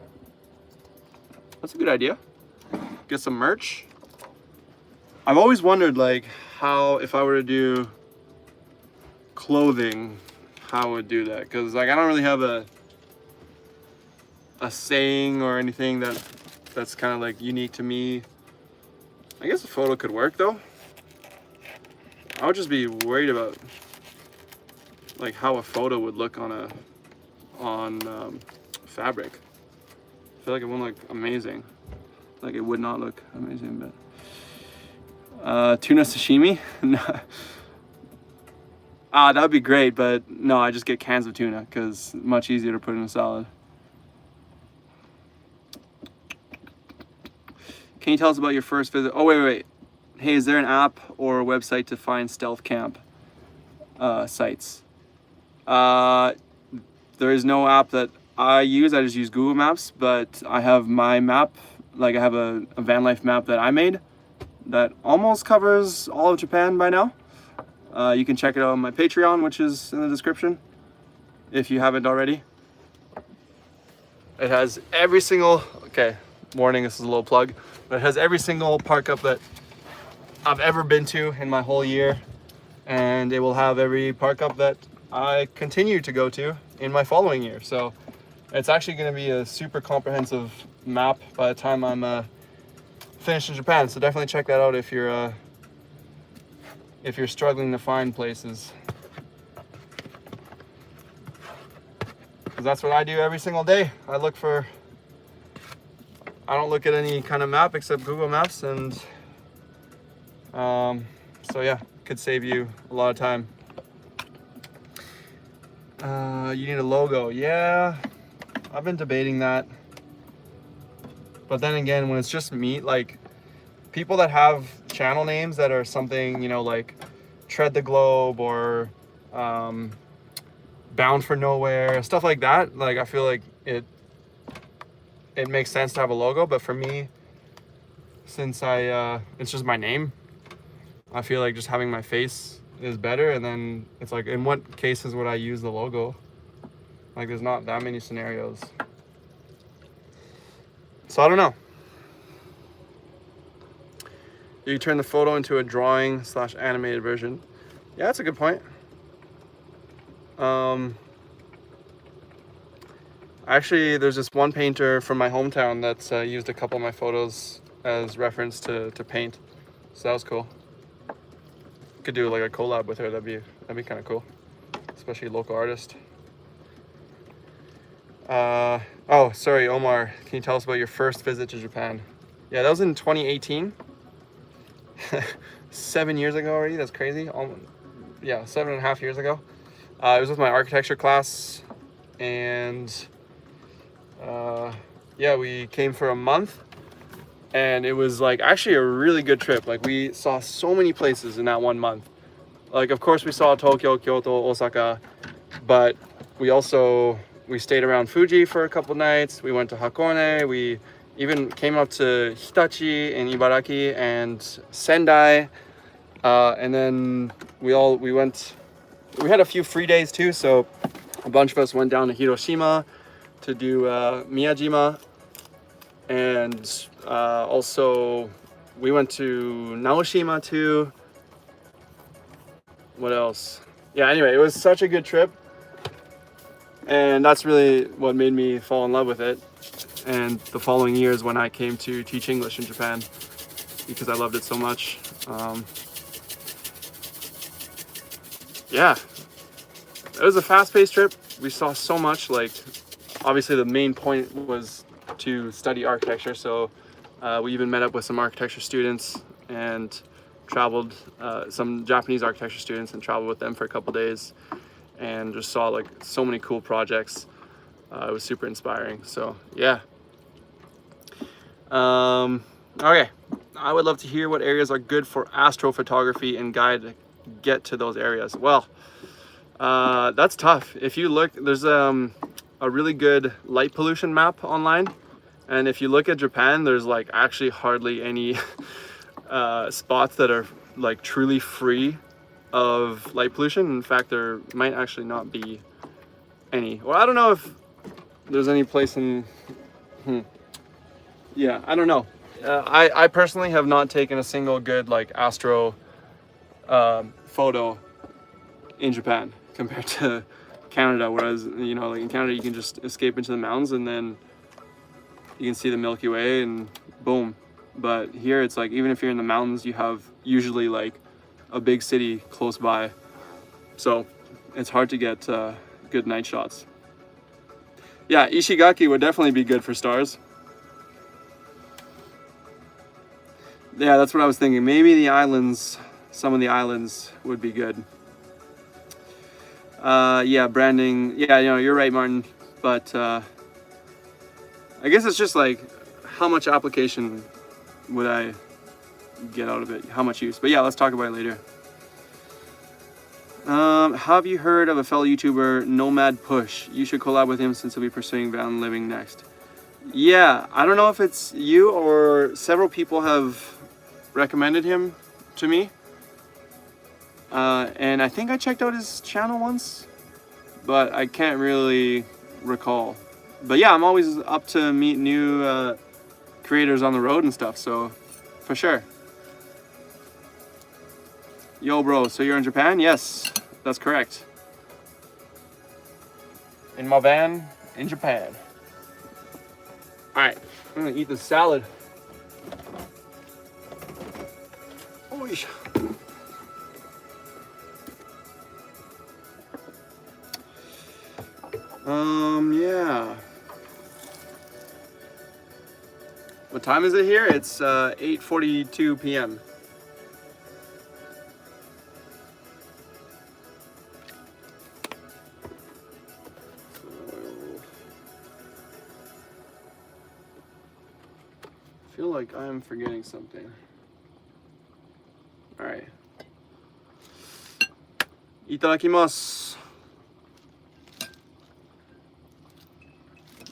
That's a good idea. Get some merch. I've always wondered like how, if I were to do clothing, how I would do that, because like I don't really have a saying or anything that's kind of like unique to me. I guess a photo could work though. I would just be worried about like how a photo would look on on fabric. I feel like it wouldn't look amazing. Like it would not look amazing, but tuna sashimi? No. That'd be great, but no, I just get cans of tuna because it's much easier to put in a salad. Can you tell us about your first visit? Oh, wait. Hey, is there an app or a website to find stealth camp sites? There is no app that I use. I just use Google Maps, but I have my map. Like I have a van life map that I made that almost covers all of Japan by now. You can check it out on my Patreon, which is in the description, if you haven't already. It has every single, okay, warning, this is a little plug, but it has every single park up that I've ever been to in my whole year. And it will have every park up that I continue to go to in my following year. So it's actually going to be a super comprehensive map by the time I'm finished in Japan. So definitely check that out if you're struggling to find places. Because that's what I do every single day. I don't look at any kind of map except Google Maps, and so yeah, could save you a lot of time. You need a logo. Yeah, I've been debating that. But then again, when it's just me, like people that have channel names that are something, you know, like Tread the Globe or Bound for Nowhere, stuff like that, like I feel like it makes sense to have a logo. But for me, since it's just my name, I feel like just having my face is better. And then it's like, in what cases would I use the logo? Like there's not that many scenarios. So I don't know. You turn the photo into a drawing / animated version. Yeah, that's a good point. Actually, there's this one painter from my hometown that's used a couple of my photos as reference to paint. So that was cool. Could do like a collab with her. That'd be kind of cool, especially local artist. Oh, sorry, Omar. Can you tell us about your first visit to Japan? Yeah, that was in 2018. 7 years ago already. That's crazy. Yeah, 7.5 years ago. It was with my architecture class, and yeah, we came for a month, and it was like actually a really good trip. Like we saw so many places in that 1 month. Like of course we saw Tokyo, Kyoto, Osaka, but we stayed around Fuji for a couple nights. We went to Hakone. We even came up to Hitachi and Ibaraki and Sendai, and then we had a few free days too, so a bunch of us went down to Hiroshima to do Miyajima, and also we went to Naoshima too. What else? Yeah, anyway, it was such a good trip, and that's really what made me fall in love with it. And the following years when I came to teach English in Japan, because I loved it so much. Yeah, it was a fast-paced trip. We saw so much. Like obviously the main point was to study architecture, so we even met up with some architecture students and traveled, some Japanese architecture students, and traveled with them for a couple days, and just saw like so many cool projects. It was super inspiring. So yeah. Okay, I would love to hear what areas are good for astrophotography and guide get to those areas. Well, that's tough. If you look, there's a really good light pollution map online, and if you look at Japan, there's like actually hardly any spots that are like truly free of light pollution. In fact, there might actually not be any. Well, I don't know if there's any place in yeah, I don't know. I personally have not taken a single good like astro photo in Japan compared to Canada, whereas you know, like in Canada you can just escape into the mountains and then you can see the Milky Way and boom. But here it's like, even if you're in the mountains, you have usually like a big city close by, so it's hard to get good night shots. Yeah, Ishigaki would definitely be good for stars. Yeah, that's what I was thinking. Maybe the islands, some of the islands would be good. Yeah, branding. Yeah, you know, you're right, Martin. But I guess it's just like, how much application would I get out of it? How much use? But yeah, let's talk about it later. Have you heard of a fellow YouTuber, Nomad Push? You should collab with him since he'll be pursuing van living next. Yeah, I don't know if it's you or several people have recommended him to me. And I think I checked out his channel once, but I can't really recall. But yeah, I'm always up to meet new creators on the road and stuff, so for sure. Yo bro, so you're in Japan? Yes, that's correct. In my van in Japan. Alright, I'm gonna eat this salad. Oy. Yeah. What time is it here? It's 8:42 p.m. I feel like I'm forgetting something. All right. Itadakimasu.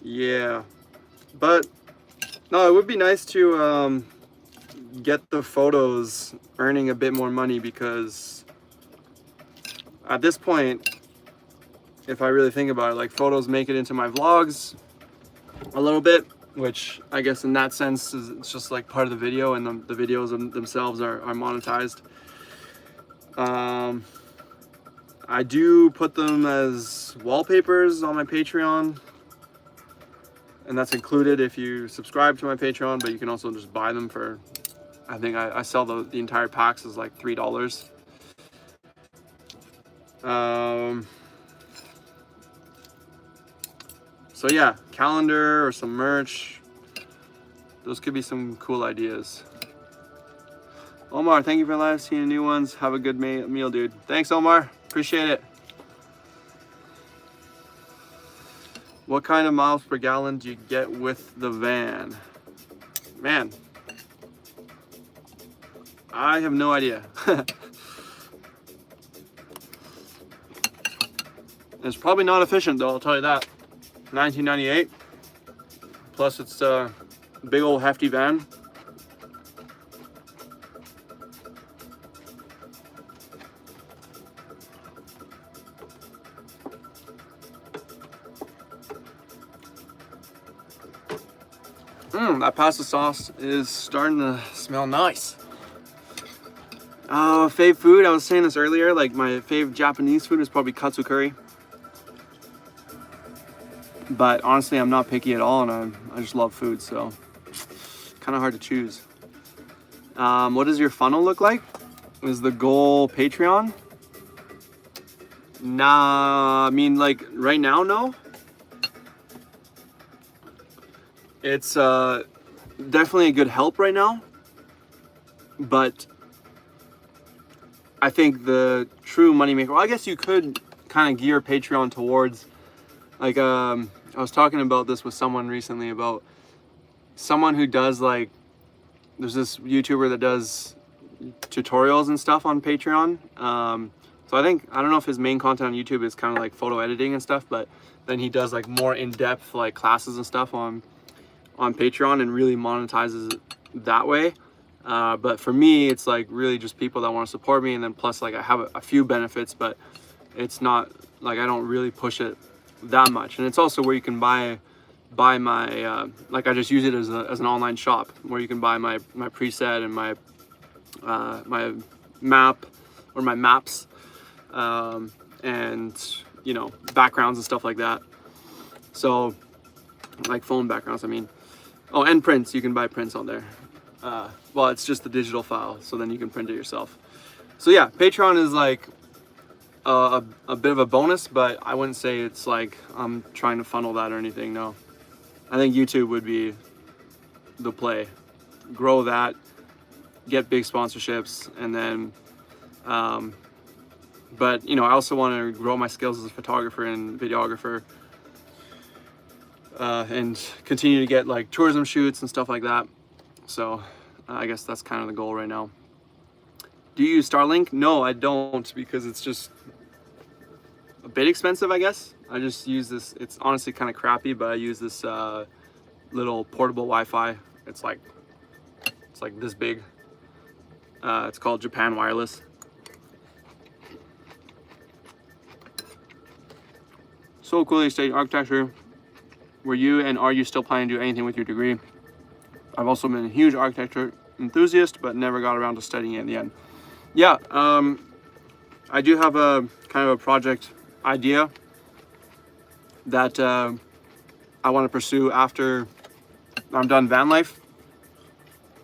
Yeah, but no, it would be nice to get the photos earning a bit more money, because at this point, if I really think about it, like, photos make it into my vlogs a little bit, which I guess in that sense is, it's just like part of the video, and the videos themselves are monetized. I do put them as wallpapers on my Patreon, and that's included if you subscribe to my Patreon, but you can also just buy them for, I think I sell the entire packs as like $3. So yeah, calendar or some merch, those could be some cool ideas. Omar, thank you for live seeing new ones. Have a good meal, dude. Thanks, Omar. Appreciate it. What kind of miles per gallon do you get with the van? Man, I have no idea. It's probably not efficient though, I'll tell you that. 1998, plus it's a big old hefty van. That pasta sauce is starting to smell nice. Fave food, I was saying this earlier, like my fave Japanese food is probably katsu curry. But honestly, I'm not picky at all, and I just love food, so kind of hard to choose. What does your funnel look like? Is the goal Patreon? Nah, I mean, like right now, no. It's definitely a good help right now, but I think the true moneymaker, well, I guess you could kind of gear Patreon towards, like, I was talking about this with someone recently, about someone who does, like, there's this YouTuber that does tutorials and stuff on Patreon. So I don't know if his main content on YouTube is kind of like photo editing and stuff, but then he does like more in-depth like classes and stuff on Patreon and really monetizes it that way. But for me, it's like really just people that want to support me, and then plus like I have a few benefits, but it's not like I don't really push it that much. And it's also where you can buy my like I just use it as an online shop where you can buy my preset and my map or my maps, and you know, backgrounds and stuff like that. So like phone backgrounds, I mean. Oh, and prints, you can buy prints on there. Well, it's just the digital file, so then you can print it yourself. So yeah, Patreon is like, a bit of a bonus, but I wouldn't say it's like I'm trying to funnel that or anything. No, I think YouTube would be the play. Grow that, get big sponsorships, and then but you know, I also want to grow my skills as a photographer and videographer, and continue to get like tourism shoots and stuff like that. So I guess that's kind of the goal right now. Do you use Starlink? No, I don't, because it's just a bit expensive, I guess. I just use this, it's honestly kind of crappy, but I use this little portable Wi-Fi. It's like this big. It's called Japan Wireless. So cool they studied architecture. Were you and are you still planning to do anything with your degree? I've also been a huge architecture enthusiast, but never got around to studying it in the end. Yeah, I do have a kind of a project idea that I want to pursue after I'm done van life.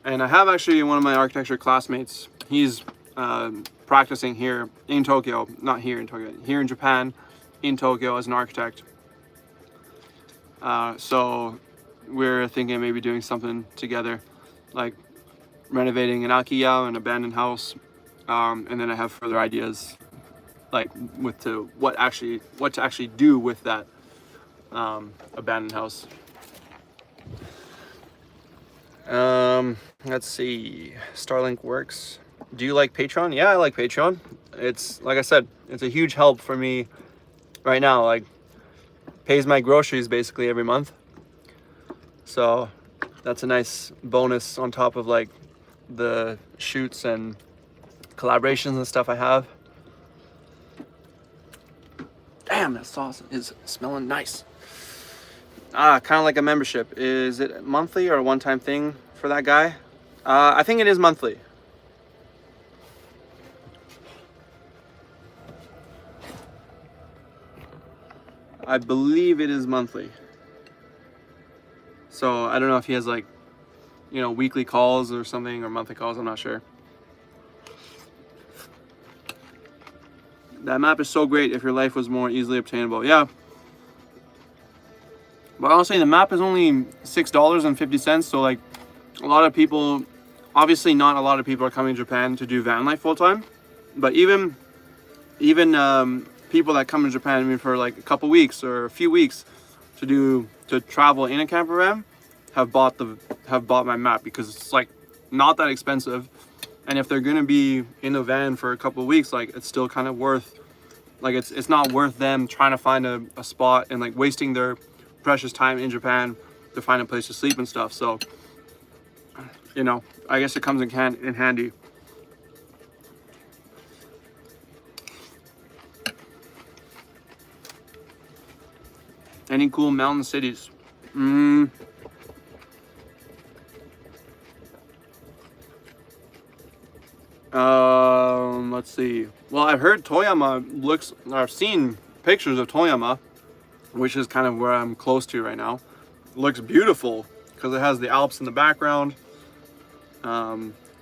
And I have actually one of my architecture classmates. He's practicing here in Tokyo, not here in Tokyo, here in Japan, in Tokyo as an architect. So we're thinking of maybe doing something together, like renovating an akiya, an abandoned house, and then I have further ideas, like what to actually do with that abandoned house. Let's see. Starlink works. Do you like Patreon? Yeah, I like Patreon. It's like I said, it's a huge help for me right now. Like, pays my groceries basically every month. So that's a nice bonus on top of like the shoots and collaborations and stuff I have. Damn, that sauce is smelling nice. Kind of like a membership. Is it monthly or a one-time thing for that guy? I think it is monthly. I believe it is monthly. So I don't know if he has like, you know, weekly calls or something, or monthly calls, I'm not sure. That map is so great if your life was more easily obtainable. Yeah. But honestly, the map is only $6.50, so like a lot of people, obviously not a lot of people are coming to Japan to do van life full time, but even people that come to Japan, I mean, for like a couple weeks or a few weeks to travel in a camper van have bought my map, because it's like not that expensive, and if they're gonna be in a van for a couple weeks, like it's still kind of worth, like it's not worth them trying to find a spot and like wasting their precious time in Japan to find a place to sleep and stuff. So, you know, I guess it comes in handy. Any cool mountain cities? Let's see. Well, I've heard Toyama I've seen pictures of Toyama, which is kind of where I'm close to right now. It looks beautiful because it has the Alps in the background. Takayama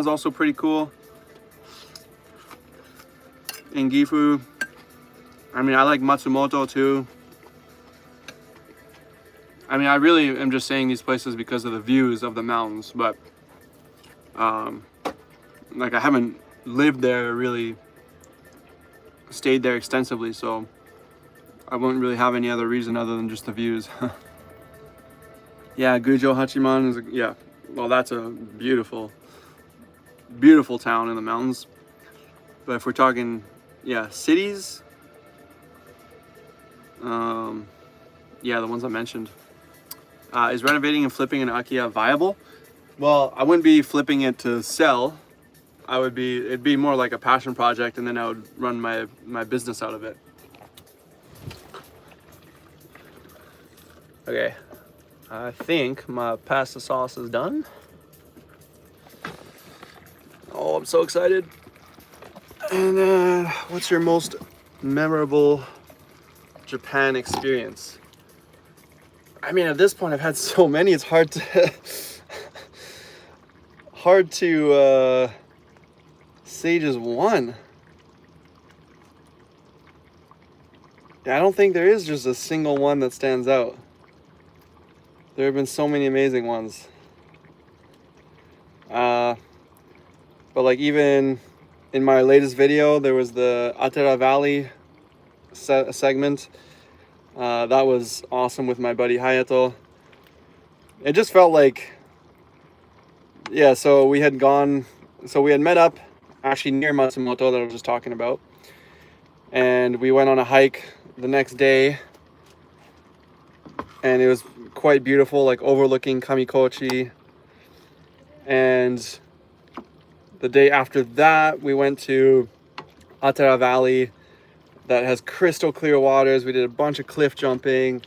is also pretty cool. In Gifu. I mean, I like Matsumoto too. I mean, I really am just saying these places because of the views of the mountains, but like I haven't lived there, really stayed there extensively, so I wouldn't really have any other reason other than just the views. Yeah, Gujo Hachiman is, yeah, well, that's a beautiful, beautiful town in the mountains. But if we're talking, yeah, cities, yeah, the ones I mentioned. Is renovating and flipping an Akiya viable? Well, I wouldn't be flipping it to sell. It'd be more like a passion project, and then I would run my business out of it. Okay, I think my pasta sauce is done. Oh, I'm so excited. And then, what's your most memorable Japan experience? I mean, at this point, I've had so many, it's hard to Sage's one. Yeah, I don't think there is just a single one that stands out. There have been so many amazing ones. But like even in my latest video, there was the Atera Valley segment. That was awesome with my buddy Hayato. It just felt like, yeah, so we had met up actually near Matsumoto that I was just talking about. And we went on a hike the next day. And it was quite beautiful, like overlooking Kamikochi. And the day after that, we went to Atera Valley that has crystal clear waters. We did a bunch of cliff jumping.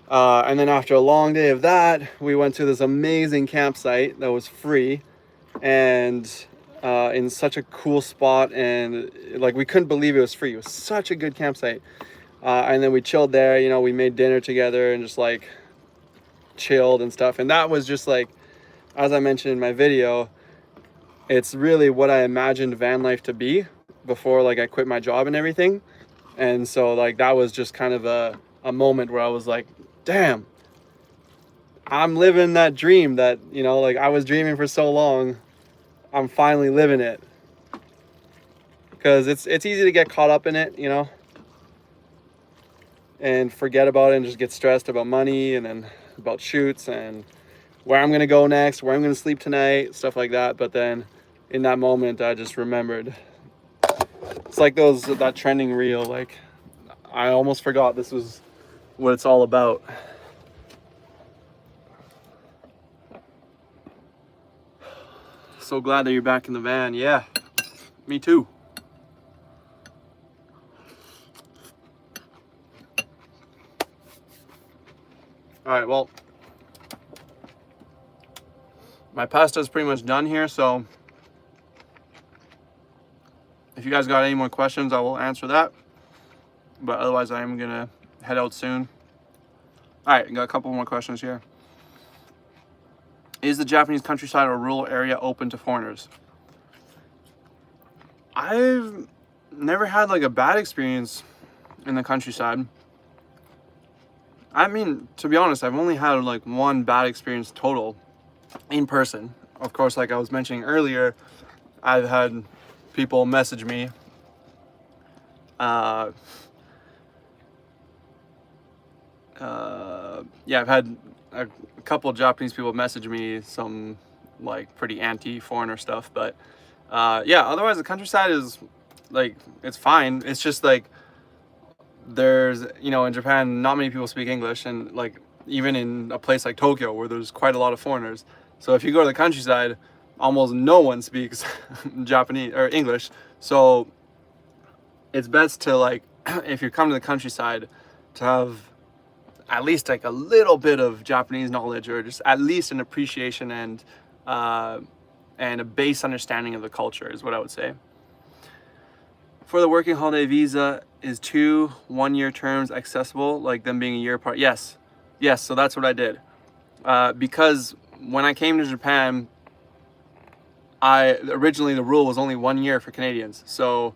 And then after a long day of that, we went to this amazing campsite that was free and in such a cool spot. And like, we couldn't believe it was free. It was such a good campsite. And then we chilled there, you know, we made dinner together and just like chilled and stuff. And that was just like, as I mentioned in my video, it's really what I imagined van life to be before like I quit my job and everything. And so like that was just kind of a moment where I was like, damn, I'm living that dream that, you know, like I was dreaming for so long. I'm finally living it. Because it's easy to get caught up in it, you know, and forget about it and just get stressed about money and then about shoots and where I'm gonna go next, where I'm gonna sleep tonight, stuff like that. But then in that moment, I just remembered. It's like that trending reel, like I almost forgot this was what it's all about. So glad that you're back in the van. Yeah, me too. All right, well, my pasta is pretty much done here, so if you guys got any more questions, I will answer that. But otherwise, I am gonna head out soon. All right, got a couple more questions here. Is the Japanese countryside or rural area open to foreigners? I've never had like a bad experience in the countryside. I mean, to be honest, I've only had like one bad experience total in person. Of course, like I was mentioning earlier, I've had people message me. Yeah, I've had a couple of Japanese people message me some like pretty anti-foreigner stuff, but yeah, otherwise the countryside is like, it's fine. It's just like there's, you know, in Japan, not many people speak English, and like even in a place like Tokyo where there's quite a lot of foreigners. So if you go to the countryside, almost no one speaks Japanese or English. So it's best to like, if you come to the countryside, to have at least like a little bit of Japanese knowledge, or just at least an appreciation and a base understanding of the culture is what I would say. For the working holiday visa, is 2 one-year terms accessible, like them being a year apart? Yes, so that's what I did. Because when I came to Japan, originally the rule was only 1 year for Canadians. So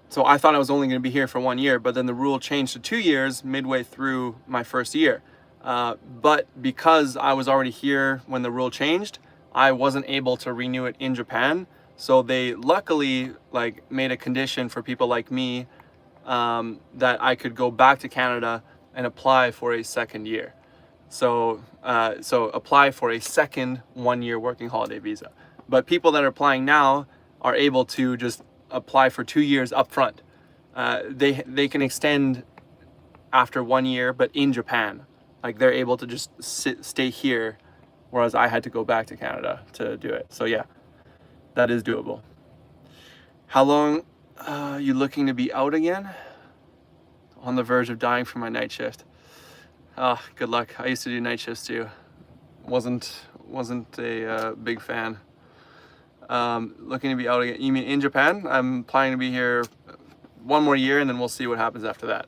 so I thought I was only going to be here for 1 year, but then the rule changed to 2 years midway through my first year. But because I was already here when the rule changed, I wasn't able to renew it in Japan. So they luckily like made a condition for people like me that I could go back to Canada and apply for a second year. So apply for a second 1 year working holiday visa. But people that are applying now are able to just apply for 2 years up front. They can extend after 1 year, but in Japan, like they're able to just stay here, whereas I had to go back to Canada to do it. So yeah, that is doable. How long you looking to be out again? On the verge of dying from my night shift. Good luck. I used to do night shifts too. Wasn't a big fan. Looking to be out again. You mean in Japan? I'm planning to be here 1 more year, and then we'll see what happens after that.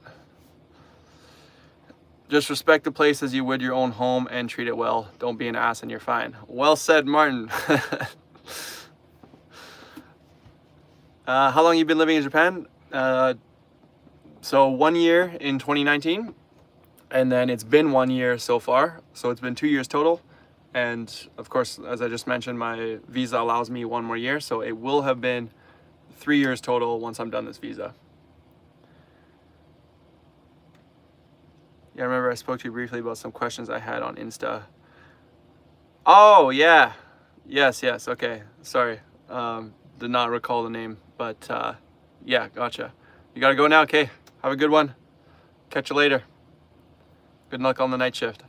Just respect the place as you would your own home and treat it well. Don't be an ass and you're fine. Well said, Martin. How long you been living in Japan? So 1 year in 2019, and then it's been 1 year so far. So it's been 2 years total. And of course, as I just mentioned, my visa allows me 1 more year. So it will have been 3 years total once I'm done this visa. Yeah, I remember I spoke to you briefly about some questions I had on Insta. Oh, yeah. Yes, okay. Sorry. Did not recall the name, but yeah, gotcha. You gotta go now, okay? Have a good one. Catch you later. Good luck on the night shift.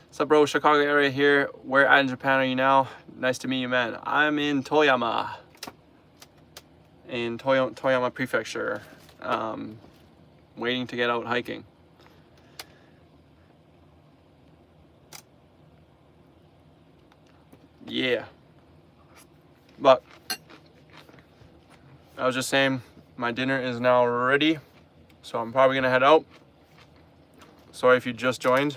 What's up, bro? Chicago area here. Where at in Japan are you now? Nice to meet you, man. I'm in Toyama. In Toyama Prefecture. Waiting to get out hiking. Yeah. But I was just saying, my dinner is now ready, so I'm probably gonna head out. Sorry if you just joined.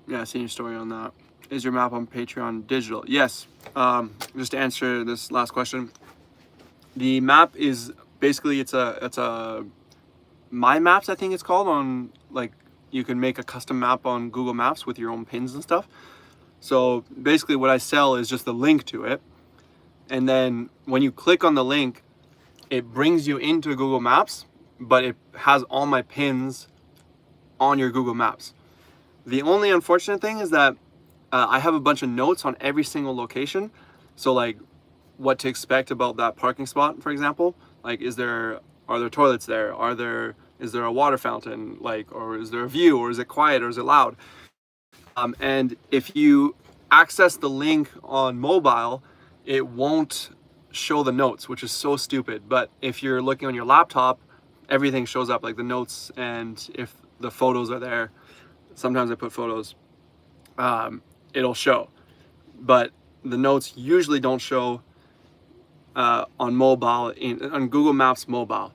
Yeah, I seen your story on that. Is your map on Patreon digital? Yes. Just to answer this last question, the map is basically it's a My Maps, I think it's called, on, like, you can make a custom map on Google Maps with your own pins and stuff. So basically what I sell is just the link to it, and then when you click on the link, it brings you into Google Maps, but it has all my pins on your Google Maps. The only unfortunate thing is that I have a bunch of notes on every single location. So like what to expect about that parking spot, for example, like are there toilets there? Is there a water fountain? Like, or is there a view, or is it quiet, or is it loud? And if you access the link on mobile, it won't show the notes, which is so stupid. But if you're looking on your laptop, everything shows up, like the notes, and if the photos are there, sometimes I put photos, it'll show. But the notes usually don't show on mobile, on Google Maps mobile.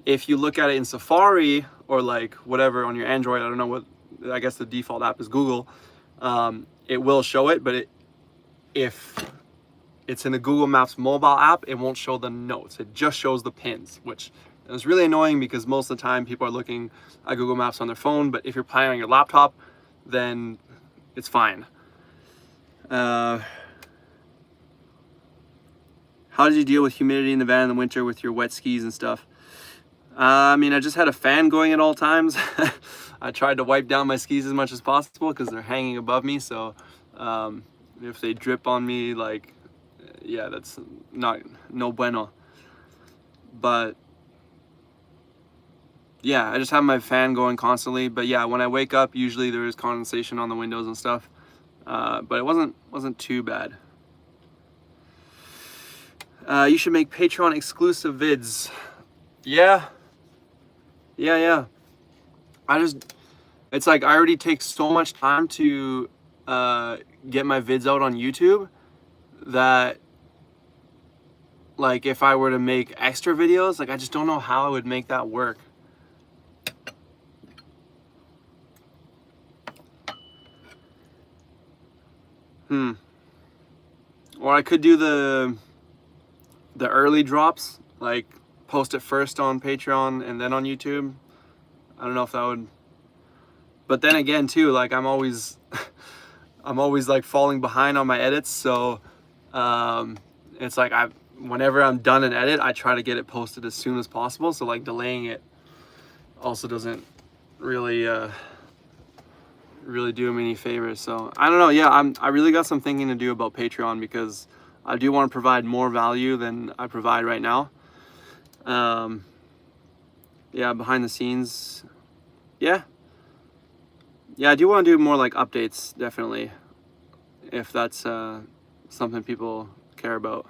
If you look at it in Safari or like whatever on your Android, I don't know what, I guess the default app is Google, it will show it, but if it's in the Google Maps mobile app, it won't show the notes. It just shows the pins, which is really annoying because most of the time people are looking at Google Maps on their phone, but if you're playing on your laptop, then it's fine. How did you deal with humidity in the van in the winter with your wet skis and stuff? I mean, I just had a fan going at all times. I tried to wipe down my skis as much as possible because they're hanging above me, so if they drip on me, like, yeah, that's no bueno. But yeah, I just have my fan going constantly. But yeah, when I wake up, usually there is condensation on the windows and stuff, but it wasn't too bad. You should make Patreon exclusive vids. Yeah. It's like I already take so much time to get my vids out on YouTube that, like, if I were to make extra videos, like, I just don't know how I would make that work. Or I could do the early drops, like post it first on Patreon and then on YouTube. I don't know if that would, but then again too, like I'm always like falling behind on my edits, so it's like whenever I'm done an edit, I try to get it posted as soon as possible, so like delaying it also doesn't really do me any favors. So I don't know. Yeah, I really got some thinking to do about Patreon because I do want to provide more value than I provide right now. Yeah, behind the scenes. Yeah, I do want to do more like updates, definitely, if that's something people care about.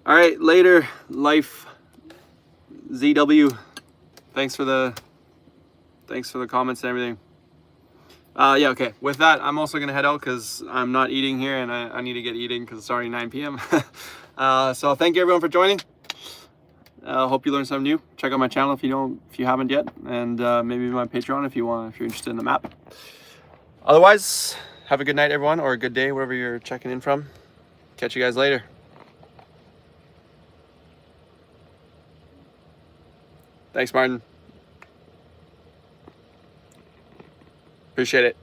All right, later, life ZW. Thanks for the comments and everything. Yeah, okay. With that, I'm also gonna head out because I'm not eating here, and I need to get eating because it's already 9 p.m. So thank you everyone for joining. Hope you learned something new. Check out my channel if you haven't yet, and maybe my Patreon if you're interested in the map. Otherwise, have a good night, everyone, or a good day, wherever you're checking in from. Catch you guys later. Thanks, Martin. Appreciate it.